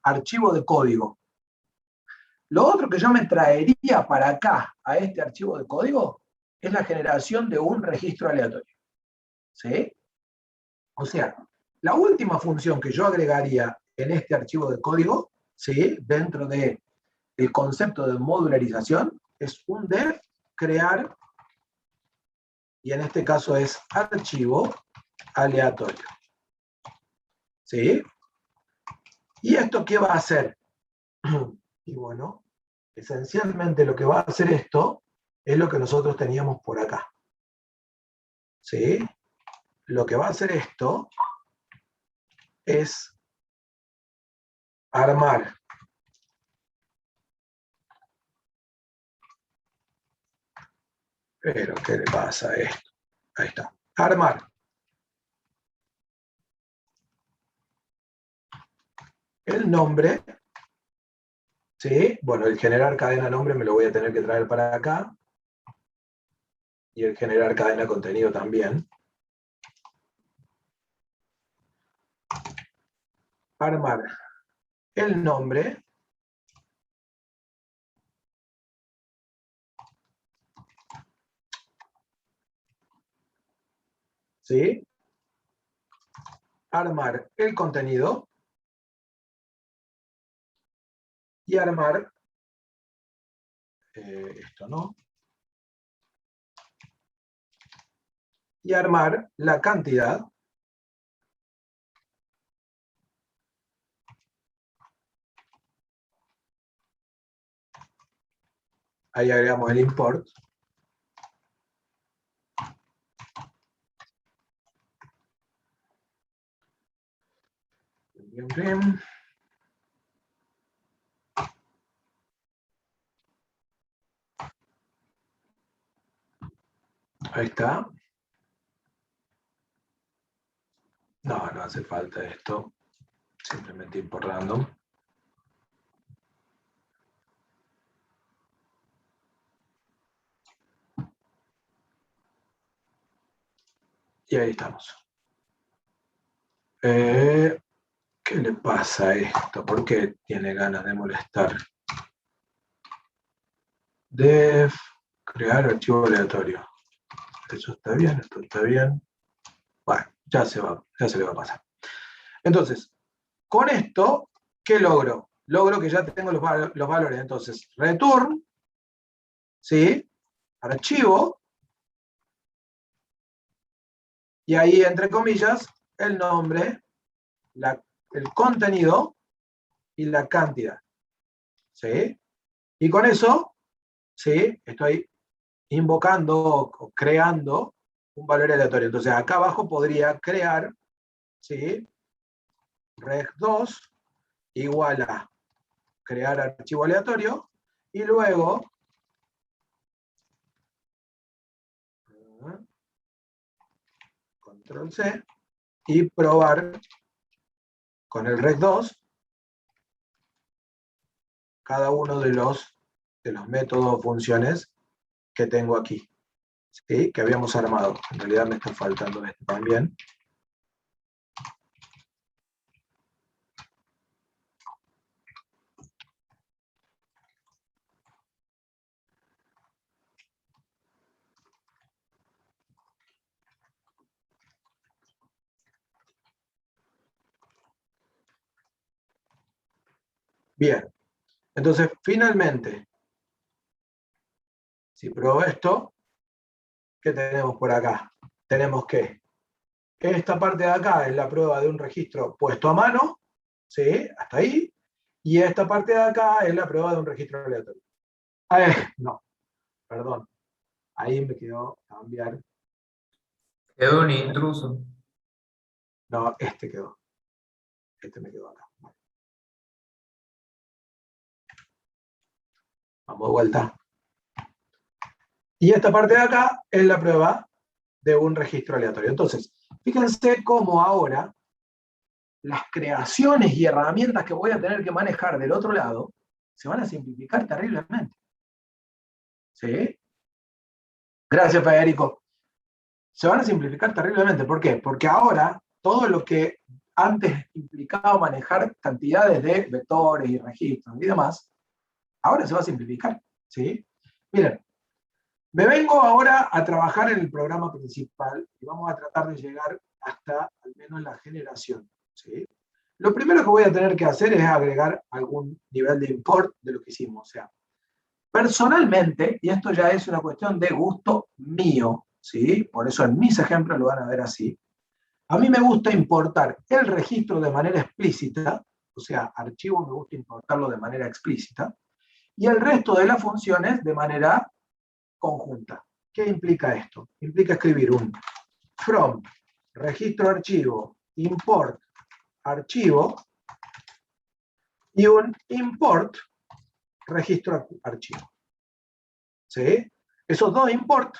A: archivo de código? Lo otro que yo me traería para acá, a este archivo de código, es la generación de un registro aleatorio. ¿Sí? O sea, la última función que yo agregaría en este archivo de código, ¿sí? Dentro del concepto de modularización, es un def crear, y en este caso es archivo aleatorio. ¿Sí? ¿Y esto qué va a hacer? Y bueno, esencialmente lo que va a hacer esto es lo que nosotros teníamos por acá. ¿Sí? Lo que va a hacer esto es armar pero ¿qué le pasa a esto? Ahí está. Armar el nombre, ¿sí? Bueno, el generar cadena nombre me lo voy a tener que traer para acá. Y el generar cadena contenido también. Armar el nombre. ¿Sí? Armar el contenido. Y armar, esto no. Y armar la cantidad ahí agregamos el import. Ahí está. No, no hace falta esto. Simplemente import random. Y ahí estamos. ¿Qué le pasa a esto? ¿Por qué tiene ganas de molestar? Def, crear archivo aleatorio. Eso está bien, esto está bien. Bueno, ya se le va a pasar. Entonces, con esto, ¿qué logro? Logro que ya tengo los valores. Entonces, return, ¿sí? Archivo, y ahí, entre comillas, el nombre, el contenido y la cantidad. ¿Sí? Y con eso, ¿sí? Estoy invocando o creando un valor aleatorio. Entonces, acá abajo podría crear, ¿sí? reg2 igual a crear archivo aleatorio, y luego control C y probar con el reg2 cada uno de los métodos o funciones que tengo aquí, ¿sí? Que habíamos armado. En realidad me está faltando este también. Bien, entonces finalmente, si pruebo esto, ¿qué tenemos por acá? Tenemos que esta parte de acá es la prueba de un registro puesto a mano, ¿sí? Hasta ahí. Y esta parte de acá es la prueba de un registro aleatorio. No, perdón. Ahí me quedó cambiar.
B: Quedó un intruso.
A: No, este quedó. Este me quedó acá. Vamos de vuelta. Y esta parte de acá es la prueba de un registro aleatorio. Entonces, fíjense cómo ahora las creaciones y herramientas que voy a tener que manejar del otro lado se van a simplificar terriblemente. ¿Sí? Gracias, Federico. Se van a simplificar terriblemente. ¿Por qué? Porque ahora todo lo que antes implicaba manejar cantidades de vectores y registros y demás, ahora se va a simplificar. ¿Sí? Miren, Me vengo ahora a trabajar en el programa principal y vamos a tratar de llegar hasta al menos la generación, ¿sí? Lo primero que voy a tener que hacer es agregar algún nivel de import de lo que hicimos. O sea, personalmente, y esto ya es una cuestión de gusto mío, ¿sí? Por eso en mis ejemplos lo van a ver así. A mí me gusta importar el registro de manera explícita, o sea, archivo me gusta importarlo de manera explícita, y el resto de las funciones de manera conjunta. ¿Qué implica esto? Implica escribir un from registro archivo import archivo y un import registro archivo. ¿Sí? Esos dos import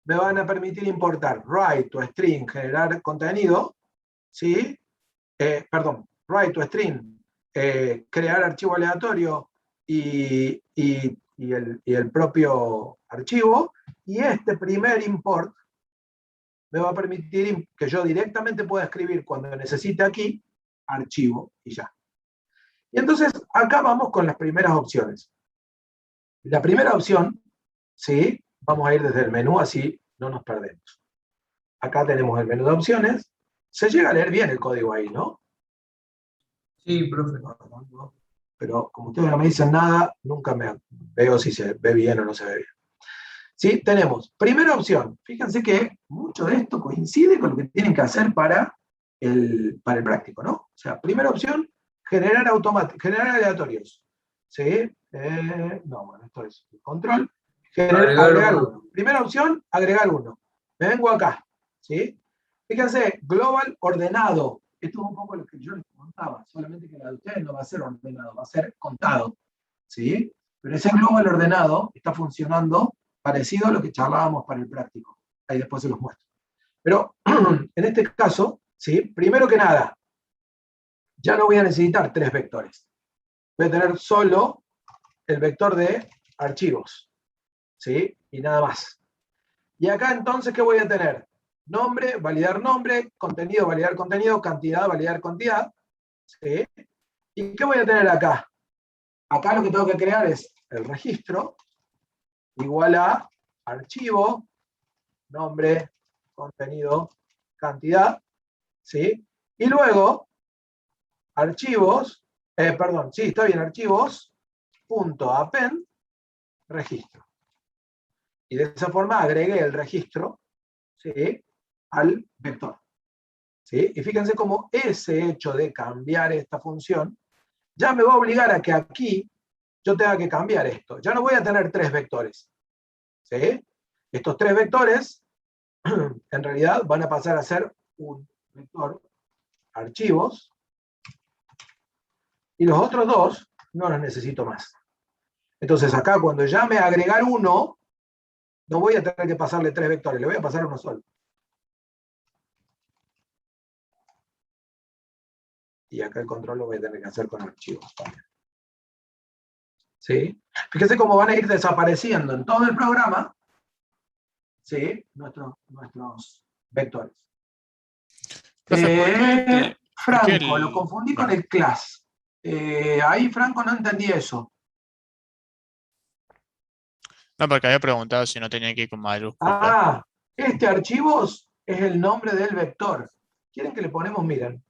A: me van a permitir importar write to string, generar contenido, ¿sí? Write to string, crear archivo aleatorio y el propio archivo, y este primer import me va a permitir que yo directamente pueda escribir cuando necesite aquí, archivo y ya. Y entonces acá vamos con las primeras opciones. La primera opción, ¿sí? Vamos a ir desde el menú, así no nos perdemos. Acá tenemos el menú de opciones. Se llega a leer bien el código ahí, ¿no?
B: Sí, profe.
A: Pero como ustedes no me dicen nada, nunca me veo si se ve bien o no se ve bien. ¿Sí? Tenemos, primera opción. Fíjense que mucho de esto coincide con lo que tienen que hacer para el práctico, ¿no? O sea, primera opción, generar aleatorios. ¿Sí? No, bueno, esto es control. Agregar uno. Primera opción, agregar uno. Me vengo acá. ¿Sí? Fíjense, global ordenado. Esto es un poco lo que yo les contaba, solamente que la de ustedes no va a ser ordenado, va a ser contado. ¿Sí? Pero ese global ordenado está funcionando parecido a lo que charlábamos para el práctico. Ahí después se los muestro. Pero en este caso, ¿sí? Primero que nada, ya no voy a necesitar 3 vectores. Voy a tener solo el vector de archivos, ¿sí? Y nada más. Y acá entonces, ¿qué voy a tener? Nombre, validar nombre, contenido, validar contenido, cantidad, validar cantidad, ¿sí? ¿Y qué voy a tener acá? Acá lo que tengo que crear es el registro igual a archivo, nombre, contenido, cantidad, ¿sí? Y luego, archivos, sí, está bien, archivos, punto append, registro. Y de esa forma agregué el registro, ¿sí? Al vector. ¿Sí? Y fíjense cómo ese hecho de cambiar esta función ya me va a obligar a que aquí yo tenga que cambiar esto. Ya no voy a tener 3 vectores. ¿Sí? Estos 3 vectores en realidad van a pasar a ser un vector archivos y los otros 2 no los necesito más. Entonces acá cuando llame a agregar uno, no voy a tener que pasarle 3 vectores, le voy a pasar uno solo. Y acá el control lo voy a tener que hacer con archivos también. ¿Sí? Fíjense cómo van a ir desapareciendo en todo el programa, ¿sí? Nuestros vectores.
C: Profe,
A: Franco, lo confundí con el class. Ahí, Franco, no entendí eso.
C: No, porque había preguntado si no tenía que ir con mayúsculas.
A: Ah, este archivos es el nombre del vector. ¿Quieren que le ponemos? Miren,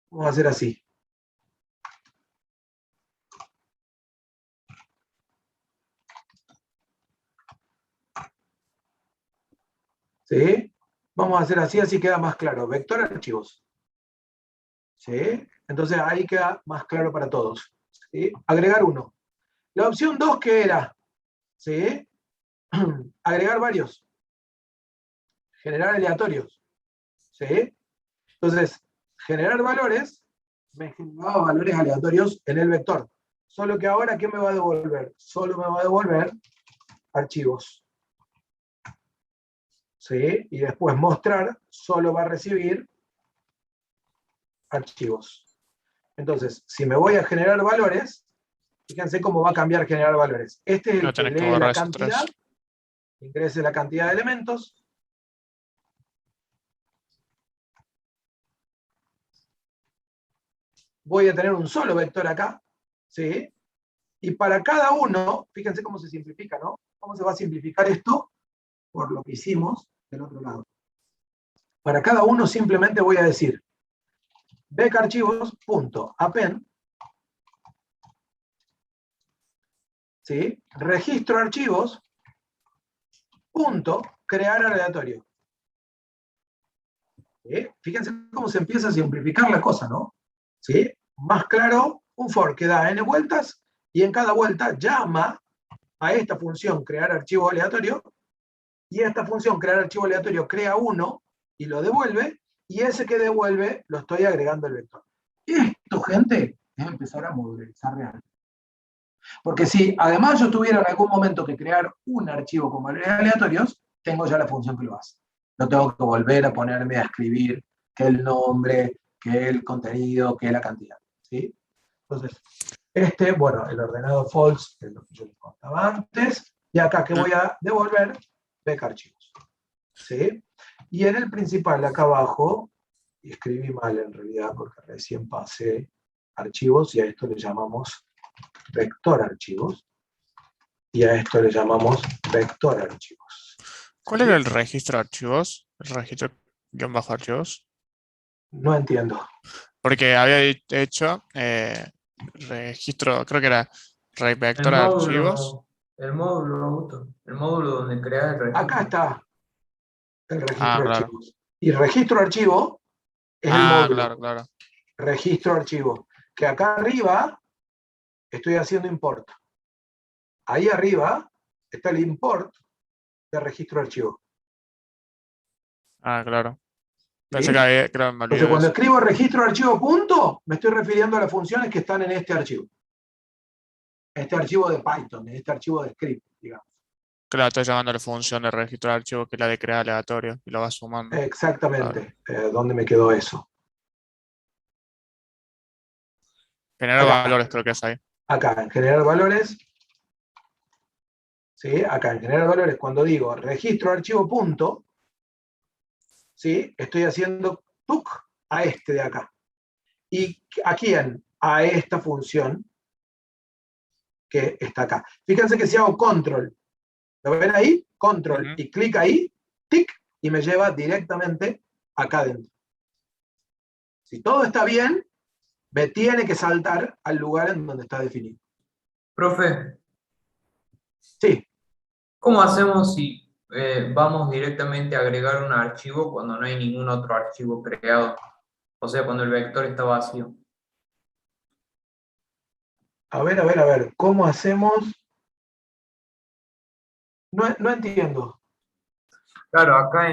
A: vamos a hacer así. ¿Sí? Vamos a hacer así, así queda más claro. Vector archivos. ¿Sí? Entonces ahí queda más claro para todos. ¿Sí? Agregar uno. La opción 2, ¿qué era? ¿Sí? Agregar varios. Generar aleatorios. ¿Sí? Entonces, generar valores, me generaba valores aleatorios en el vector. Solo que ahora, ¿qué me va a devolver? Solo me va a devolver archivos. ¿Sí? Y después mostrar, solo va a recibir archivos. Entonces, si me voy a generar valores, fíjense cómo va a cambiar generar valores. Este es el que lee la cantidad, ingrese la cantidad de elementos. Voy a tener un solo vector acá, ¿sí? Y para cada uno, fíjense cómo se simplifica, ¿no? ¿Cómo se va a simplificar esto? por lo que hicimos del otro lado. Para cada uno simplemente voy a decir becarchivos.append, ¿sí? Registro archivos, punto, crear aleatorio. ¿Sí? Fíjense cómo se empieza a simplificar la cosa, ¿no? ¿Sí? Más claro, un for que da n vueltas, y en cada vuelta llama a esta función crear archivo aleatorio, y esta función crear archivo aleatorio crea uno, y lo devuelve, y ese que devuelve lo estoy agregando al vector. Esto, gente, es empezar a modularizar realmente. Porque si además yo tuviera en algún momento que crear un archivo con valores aleatorios, tengo ya la función que lo hace. No tengo que volver a ponerme a escribir que el nombre, que el contenido, que la cantidad. ¿Sí? Entonces, bueno, el ordenado false, que es lo que yo les contaba antes, y acá que voy a devolver, becarchivos. ¿Sí? Y en el principal, acá abajo, y escribí mal en realidad, porque recién pasé archivos, y a esto le llamamos vector archivos, y a esto le llamamos vector archivos.
C: ¿Cuál era el registro de archivos? El registro guión bajo archivos.
A: No entiendo.
C: Porque había hecho registro, creo que era vector
B: El
C: archivos.
B: módulo, Augusto. El módulo donde creas el registro.
A: Acá está el registro
C: Ah,
A: de
C: claro.
A: archivos. Y registro archivo es el
C: Ah,
A: módulo.
C: claro, claro.
A: Registro archivo. Que acá arriba estoy haciendo import. Ahí arriba está el import de registro archivo.
C: Ah, claro.
A: ¿Sí?
C: Pensé que había, creo que me olvidé
A: Entonces, cuando
C: de eso.
A: escribo registro archivo punto, me estoy refiriendo a las funciones que están en este archivo. Este archivo de Python, este archivo de script, digamos.
C: Claro, estoy llamando a la función de registro de archivo, que es la de crear aleatorio, y lo vas sumando.
A: Exactamente. ¿Dónde me quedó eso?
C: Generar
A: Acá.
C: valores, creo que es ahí.
A: Acá, en generar valores. ¿Sí? Acá, en generar valores, cuando digo registro archivo punto, ¿sí? Estoy haciendo tuk a este de acá. ¿Y a quién? A esta función que está acá. Fíjense que si hago control, ¿lo ven ahí? Control y clic ahí, tic, y me lleva directamente acá adentro. Si todo está bien, me tiene que saltar al lugar en donde está definido.
B: Profe,
A: Sí.
B: ¿cómo hacemos si vamos directamente a agregar un archivo cuando no hay ningún otro archivo creado? O sea, cuando el vector está vacío.
A: A ver, ¿cómo hacemos? No entiendo.
B: Claro, acá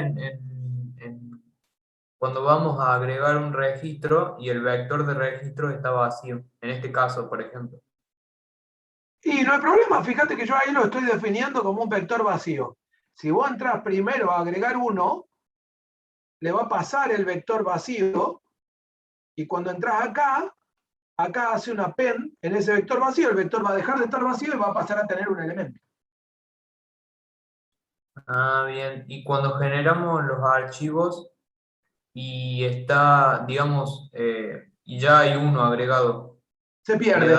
B: cuando vamos a agregar un registro y el vector de registro está vacío, en este caso, por ejemplo.
A: Y no hay problema, fíjate que yo ahí lo estoy definiendo como un vector vacío. Si vos entras primero a agregar uno, le va a pasar el vector vacío, y cuando entras acá hace un append en ese vector vacío, el vector va a dejar de estar vacío y va a pasar a tener un elemento.
B: Ah, bien. Y cuando generamos los archivos y está, digamos, y ya hay uno agregado,
A: Se pierde.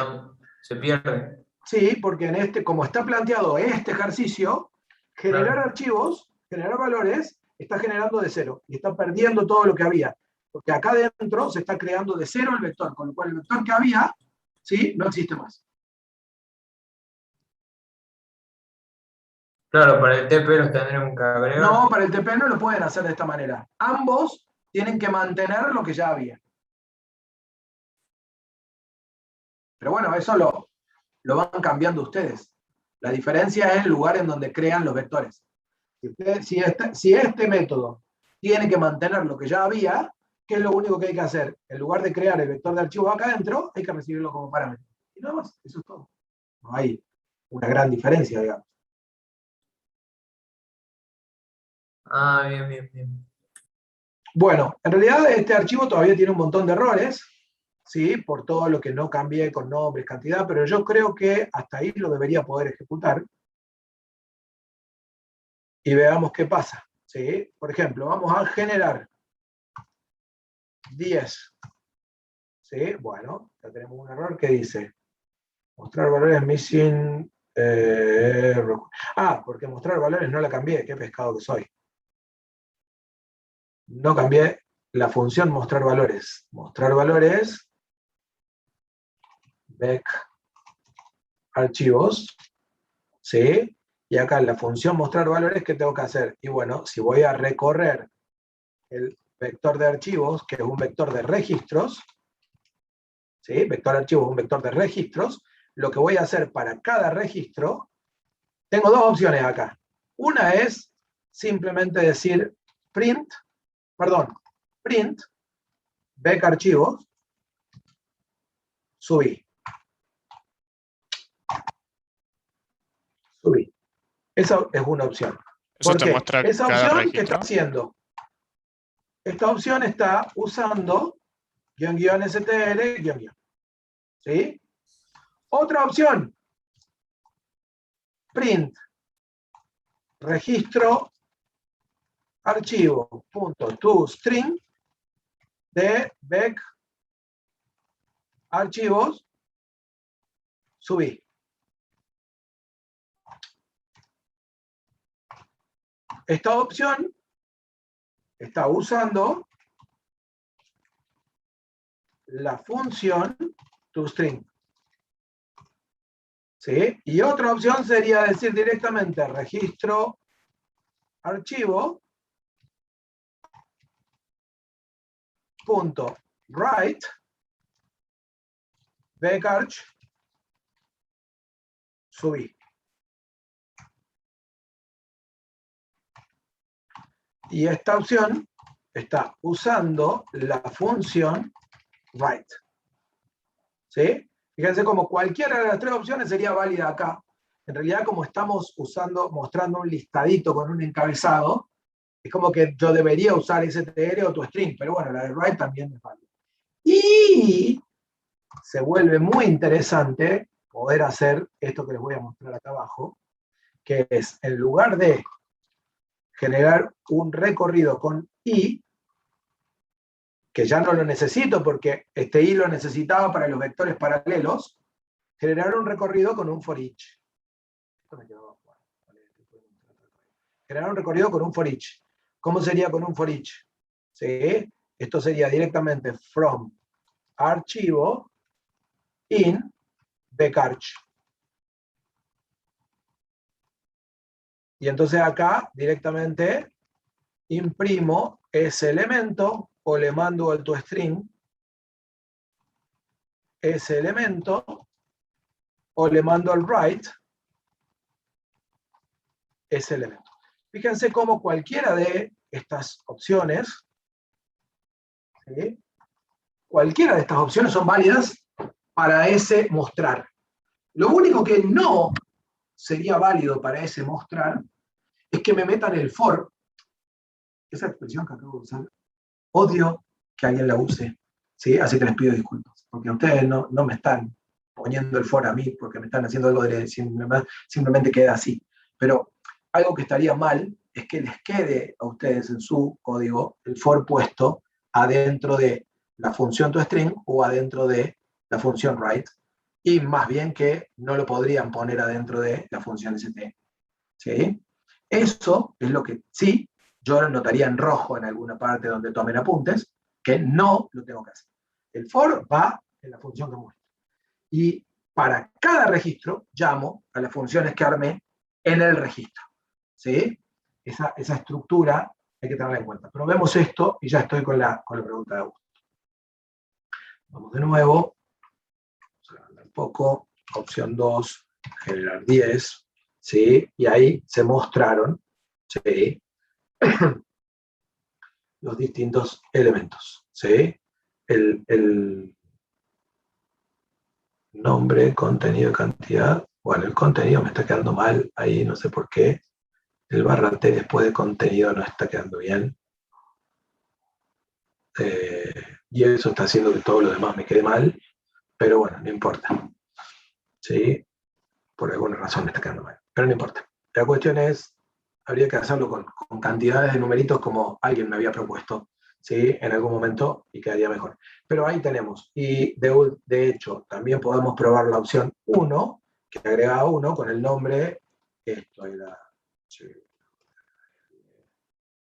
B: se pierde.
A: Sí, porque en como está planteado este ejercicio, generar archivos, generar valores, está generando de cero y está perdiendo todo lo que había. Porque acá adentro se está creando de cero el vector, con lo cual el vector que había, ¿sí? No existe más.
B: Claro, para el TP los tendremos que agregar.
A: No, para el TP no lo pueden hacer de esta manera. Ambos tienen que mantener lo que ya había. Pero bueno, eso lo van cambiando ustedes. La diferencia es el lugar en donde crean los vectores. Si este método tiene que mantener lo que ya había, ¿qué es lo único que hay que hacer? En lugar de crear el vector de archivo acá adentro, hay que recibirlo como parámetro. Y nada más, eso es todo. No hay una gran diferencia, digamos.
B: Ah, bien.
A: Bueno, en realidad este archivo todavía tiene un montón de errores, ¿sí? Por todo lo que no cambié con nombres, cantidad, pero yo creo que hasta ahí lo debería poder ejecutar. Y veamos qué pasa, ¿sí? Por ejemplo, vamos a generar 10. ¿Sí? Bueno, ya tenemos un error que dice mostrar valores missing Porque mostrar valores no la cambié, qué pescado que soy. No cambié la función mostrar valores. Mostrar valores, vec archivos, ¿sí? Y acá en la función mostrar valores, ¿qué tengo que hacer? Y bueno, si voy a recorrer el vector de archivos, que es un vector de registros, ¿sí? Vector de archivos es un vector de registros, lo que voy a hacer para cada registro, tengo dos opciones acá. Una es simplemente decir print, vec archivos, subí. Esa es una opción.
C: Eso
A: ¿Por
C: te
A: qué?
C: muestra
A: Esa
C: cada
A: opción, ¿qué está
C: registro.
A: haciendo? Esta opción está usando --str, ¿sí? Otra opción, print, registro, archivo, .toString de vec archivos, subí. Esta opción está usando la función toString. ¿Sí? Y otra opción sería decir directamente registro archivo .write vecArch subí. Y esta opción está usando la función write. ¿Sí? Fíjense como cualquiera de las tres opciones sería válida acá. En realidad, como estamos mostrando un listadito con un encabezado, es como que yo debería usar str o toString, pero bueno, la de write también es válida. Y se vuelve muy interesante poder hacer esto que les voy a mostrar acá abajo, que es, en lugar de generar un recorrido con i, que ya no lo necesito porque este i lo necesitaba para los vectores paralelos, generar un recorrido con un for each. Generar un recorrido con un for each. ¿Cómo sería con un for each? ¿Sí? Esto sería directamente from archivo in vecArch. Y entonces acá directamente imprimo ese elemento o le mando al toString ese elemento o le mando al write ese elemento. Fíjense cómo cualquiera de estas opciones, ¿sí? Cualquiera de estas opciones son válidas para ese mostrar. Lo único que no sería válido para ese mostrar es que me metan el for. Esa expresión que acabo de usar, odio que alguien la use, ¿sí? Así que les pido disculpas, porque ustedes no me están poniendo el for a mí, porque me están haciendo algo de simplemente queda así. Pero algo que estaría mal es que les quede a ustedes en su código el for puesto adentro de la función toString o adentro de la función write, y más bien que no lo podrían poner adentro de la función st. ¿Sí? Eso es lo que sí yo lo notaría en rojo en alguna parte donde tomen apuntes, que no lo tengo que hacer. El for va en la función que muestro. Y para cada registro llamo a las funciones que armé en el registro. ¿Sí? Esa estructura hay que tenerla en cuenta. Pero vemos esto y ya estoy con la pregunta de Augusto. Vamos de nuevo. Vamos a agrandar un poco. Opción 2, generar 10. ¿Sí? Y ahí se mostraron, ¿sí? Los distintos elementos, ¿sí? El nombre, contenido, cantidad. Bueno, el contenido me está quedando mal, ahí no sé por qué. El barra T después de contenido no está quedando bien. Y eso está haciendo que todo lo demás me quede mal, pero bueno, no importa. ¿Sí? Por alguna razón me está quedando mal, pero no importa. La cuestión es, habría que hacerlo con cantidades de numeritos como alguien me había propuesto, ¿sí? En algún momento, y quedaría mejor. Pero ahí tenemos. Y de hecho, también podemos probar la opción 1, que agregaba 1 con el nombre, esto era,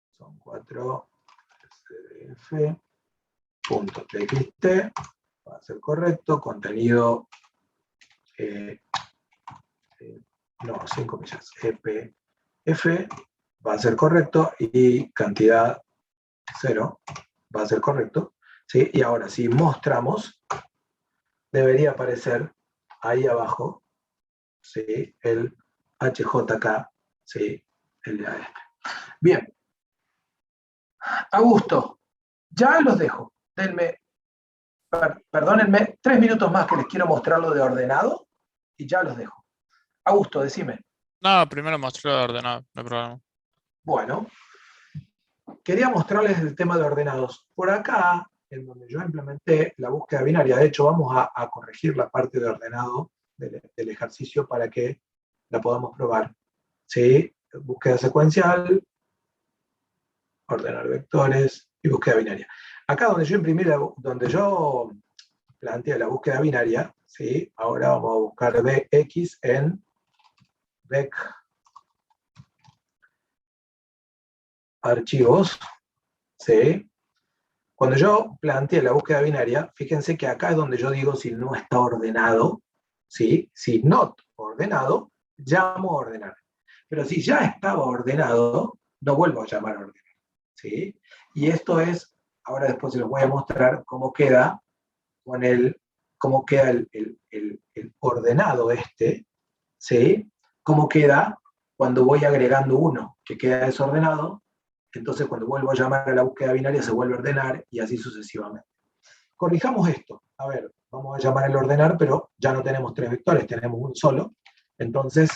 A: son 4, cdf.txt, va a ser correcto, contenido, no, 5 comillas, epf, va a ser correcto, y cantidad 0, va a ser correcto, ¿sí? Y ahora, si mostramos, debería aparecer ahí abajo, ¿sí? El HJK, ¿sí? El de este. Bien. Augusto, ya los dejo. Perdónenme, 3 minutos más que les quiero mostrar lo de ordenado y ya los dejo. Augusto, decime.
C: No, primero mostré lo ordenado, no hay problema.
A: Bueno, quería mostrarles el tema de ordenados. Por acá, en donde yo implementé la búsqueda binaria, de hecho vamos a corregir la parte de ordenado del ejercicio para que la podamos probar. ¿Sí? Búsqueda secuencial, ordenar vectores y búsqueda binaria. Acá donde yo imprimí, donde yo planteé la búsqueda binaria, ¿sí? Ahora vamos a buscar Vx en vec archivos, ¿sí? Cuando yo planteé la búsqueda binaria, fíjense que acá es donde yo digo si no está ordenado, ¿sí? Si not ordenado, llamo a ordenar. Pero si ya estaba ordenado, no vuelvo a llamar a ordenar, ¿sí? Y esto es, ahora después se los voy a mostrar cómo queda con el ordenado este, ¿sí? Cómo queda cuando voy agregando uno que queda desordenado. Entonces cuando vuelvo a llamar a la búsqueda binaria se vuelve a ordenar y así sucesivamente. Corrijamos esto. A ver, vamos a llamar al ordenar, pero ya no tenemos 3 vectores, tenemos un solo. Entonces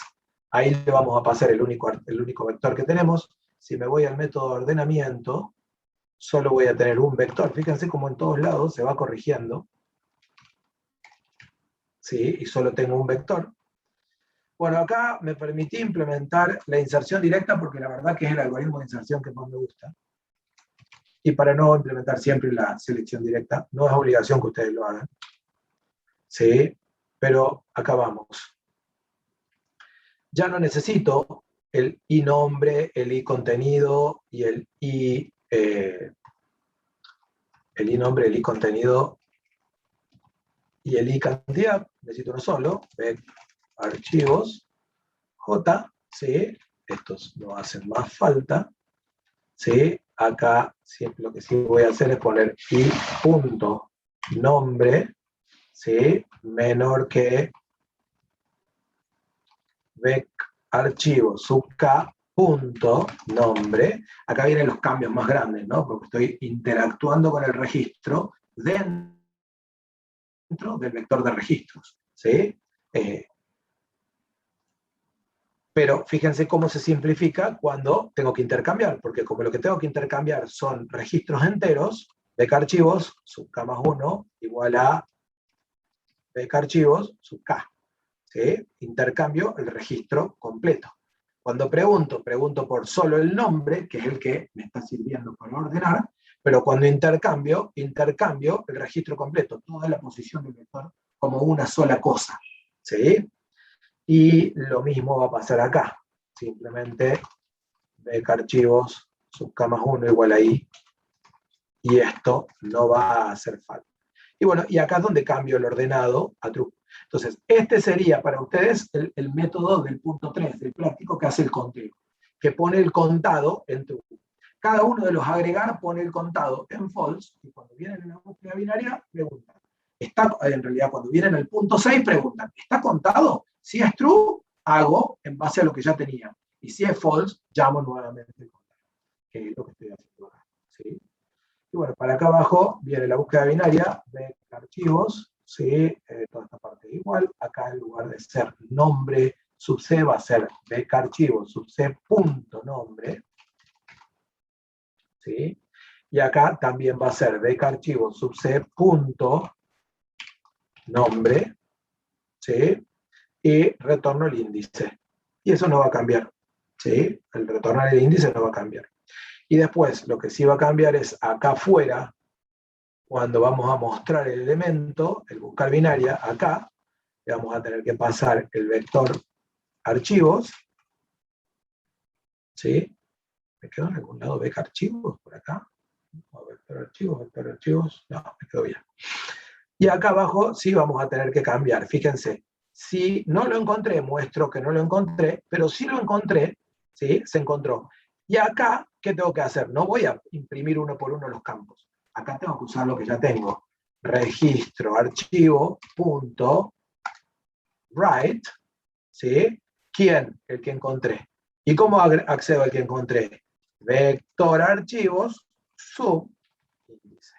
A: ahí le vamos a pasar el único vector que tenemos. Si me voy al método de ordenamiento, solo voy a tener un vector. Fíjense cómo en todos lados se va corrigiendo. ¿Sí? Y solo tengo un vector. Bueno, acá me permití implementar la inserción directa porque la verdad que es el algoritmo de inserción que más me gusta. Y para no implementar siempre la selección directa, no es obligación que ustedes lo hagan. ¿Sí? Pero acá vamos. Ya no necesito el i nombre, el i contenido y el i nombre, el i contenido y el i cantidad. Necesito uno solo, archivos, J, ¿sí? Estos no hacen más falta, ¿sí? Acá lo que sí voy a hacer es poner i.nombre, ¿sí? Menor que vec archivo sub k punto nombre. Acá vienen los cambios más grandes, ¿no? Porque estoy interactuando con el registro dentro del vector de registros, ¿sí? Pero fíjense cómo se simplifica cuando tengo que intercambiar, porque como lo que tengo que intercambiar son registros enteros, vec archivos sub k más 1 igual a vec archivos sub k. ¿Sí? Intercambio el registro completo. Cuando pregunto por solo el nombre, que es el que me está sirviendo para ordenar, pero cuando intercambio el registro completo, toda la posición del vector como una sola cosa. ¿Sí? Y lo mismo va a pasar acá. Simplemente vec archivos sub k más 1 igual a i, y esto no va a hacer falta. Y bueno, y acá es donde cambio el ordenado a true. Entonces, este sería para ustedes el método del punto 3, del práctico que hace el conteo, que pone el contado en true. Cada uno de los agregar pone el contado en false, y cuando vienen en la búsqueda binaria, preguntan. En realidad, cuando vienen al punto 6, preguntan, ¿está contado? Si es true, hago en base a lo que ya tenía. Y si es false, llamo nuevamente el contado, que es lo que estoy haciendo acá. ¿Sí? Y bueno, para acá abajo viene la búsqueda binaria de archivos, ¿sí? Toda esta parte igual. Acá en lugar de ser nombre sub c va a ser vec archivos sub c punto nombre, ¿sí? Y acá también va a ser vec archivos sub c punto nombre, ¿sí? Y retorno el índice. Y eso no va a cambiar, ¿sí? El retornar el índice no va a cambiar. Y después, lo que sí va a cambiar es acá afuera, cuando vamos a mostrar el elemento, el buscar binaria, acá, le vamos a tener que pasar el vector archivos, ¿sí? ¿Me quedó en algún lado beca archivos por acá? No, vector archivos, no, me quedó bien. Y acá abajo sí vamos a tener que cambiar, fíjense. Si no lo encontré, muestro que no lo encontré, pero si lo encontré, ¿sí? Se encontró. Y acá, ¿qué tengo que hacer? No voy a imprimir uno por uno los campos. Acá tengo que usar lo que ya tengo. Registro, archivo, punto, write, ¿sí? ¿Quién? El que encontré. ¿Y cómo accedo al que encontré? Vector archivos, subíndice.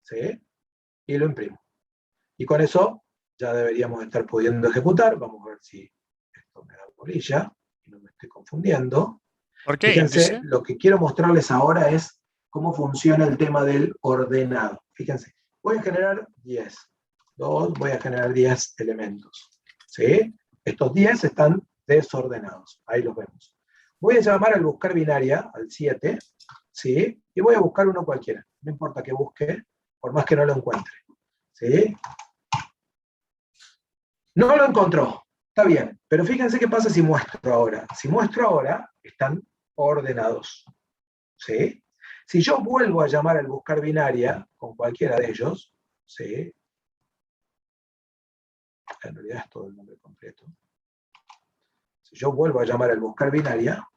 A: ¿Sí? Y lo imprimo. Y con eso ya deberíamos estar pudiendo ejecutar. Vamos a ver si esto me da bolilla y no me estoy confundiendo.
C: ¿Por qué
A: Fíjense,
C: índice?
A: lo que quiero mostrarles ahora es cómo funciona el tema del ordenado. Fíjense, voy a generar 10. Voy a generar 10 elementos. ¿Sí? Estos 10 están desordenados. Ahí los vemos. Voy a llamar al buscar binaria, al 7, ¿sí? Y voy a buscar uno cualquiera. No importa que busque, por más que no lo encuentre. ¿Sí? No lo encontró. Está bien. Pero fíjense qué pasa si muestro ahora. Si muestro ahora, están ordenados. ¿Sí? Si yo vuelvo a llamar al buscar binaria con cualquiera de ellos, ¿sí? En realidad es todo el nombre completo. Si yo vuelvo a llamar al buscar binaria,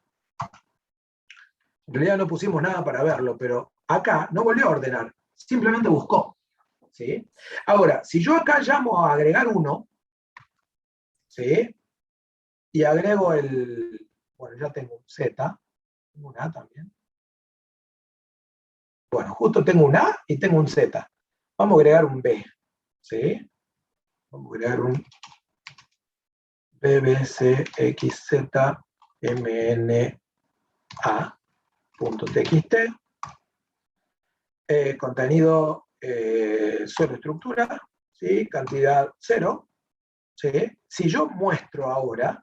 A: en realidad no pusimos nada para verlo, pero acá no volvió a ordenar, simplemente buscó. ¿Sí? Ahora, si yo acá llamo a agregar uno, ¿sí? Y agrego el, bueno, ya tengo un Z, tengo un A también. Bueno, justo tengo un A y tengo un Z. Vamos a agregar un B, ¿sí? Vamos a agregar un bbcxzmna.txt. Contenido solo estructura, ¿sí? Cantidad 0. ¿Sí? Si yo muestro ahora,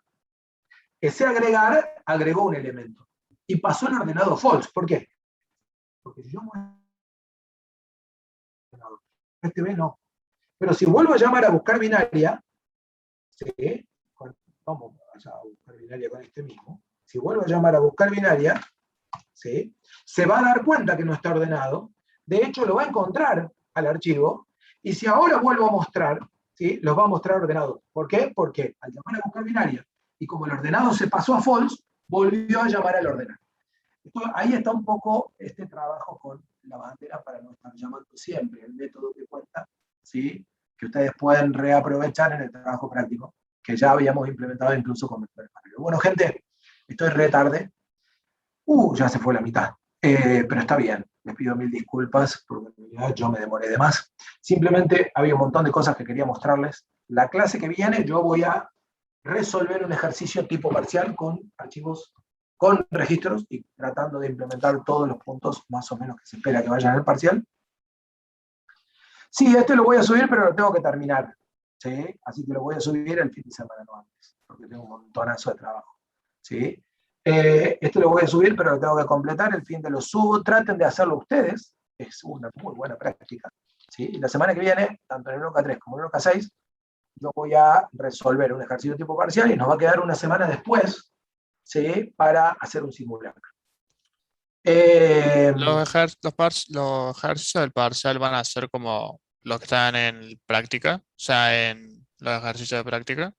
A: ese agregar agregó un elemento y pasó el ordenado false. ¿Por qué? Porque si yo muestro este B no. Pero si vuelvo a llamar a buscar binaria, ¿sí? Vamos a buscar binaria con este mismo. Si vuelvo a llamar a buscar binaria, ¿sí? Se va a dar cuenta que no está ordenado. De hecho, lo va a encontrar al archivo. Y si ahora vuelvo a mostrar, ¿sí? Los va a mostrar ordenados. ¿Por qué? Porque al llamar a buscar binaria, y como el ordenado se pasó a false, volvió a llamar al ordenado. Ahí está un poco este trabajo con la bandera para no estar llamando siempre, el método que cuenta, ¿sí? Que ustedes pueden reaprovechar en el trabajo práctico, que ya habíamos implementado incluso con vectores paralelos. Bueno, gente, estoy re tarde. Ya se fue la mitad. Pero está bien, les pido mil disculpas porque en realidad yo me demoré de más. Simplemente había un montón de cosas que quería mostrarles. La clase que viene yo voy a resolver un ejercicio tipo parcial con archivos, con registros y tratando de implementar todos los puntos más o menos que se espera que vayan en el parcial. Sí, este lo voy a subir, pero lo tengo que terminar. ¿Sí? Así que lo voy a subir el fin de semana, no antes, porque tengo un montonazo de trabajo. ¿Sí? Este lo voy a subir, pero lo tengo que completar, el fin de lo subo. Traten de hacerlo ustedes, es una muy buena práctica. ¿Sí? Y la semana que viene, tanto en el 1K3 como en el 1K6, yo voy a resolver un ejercicio tipo parcial y nos va a quedar una semana después, ¿sí? Para hacer un simulacro.
C: Los ejercicios del parcial van a ser como los que están en práctica, o sea, en los ejercicios de práctica.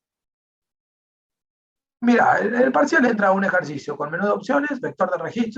A: Mira, en el parcial entra un ejercicio con menú de opciones, vector de registro.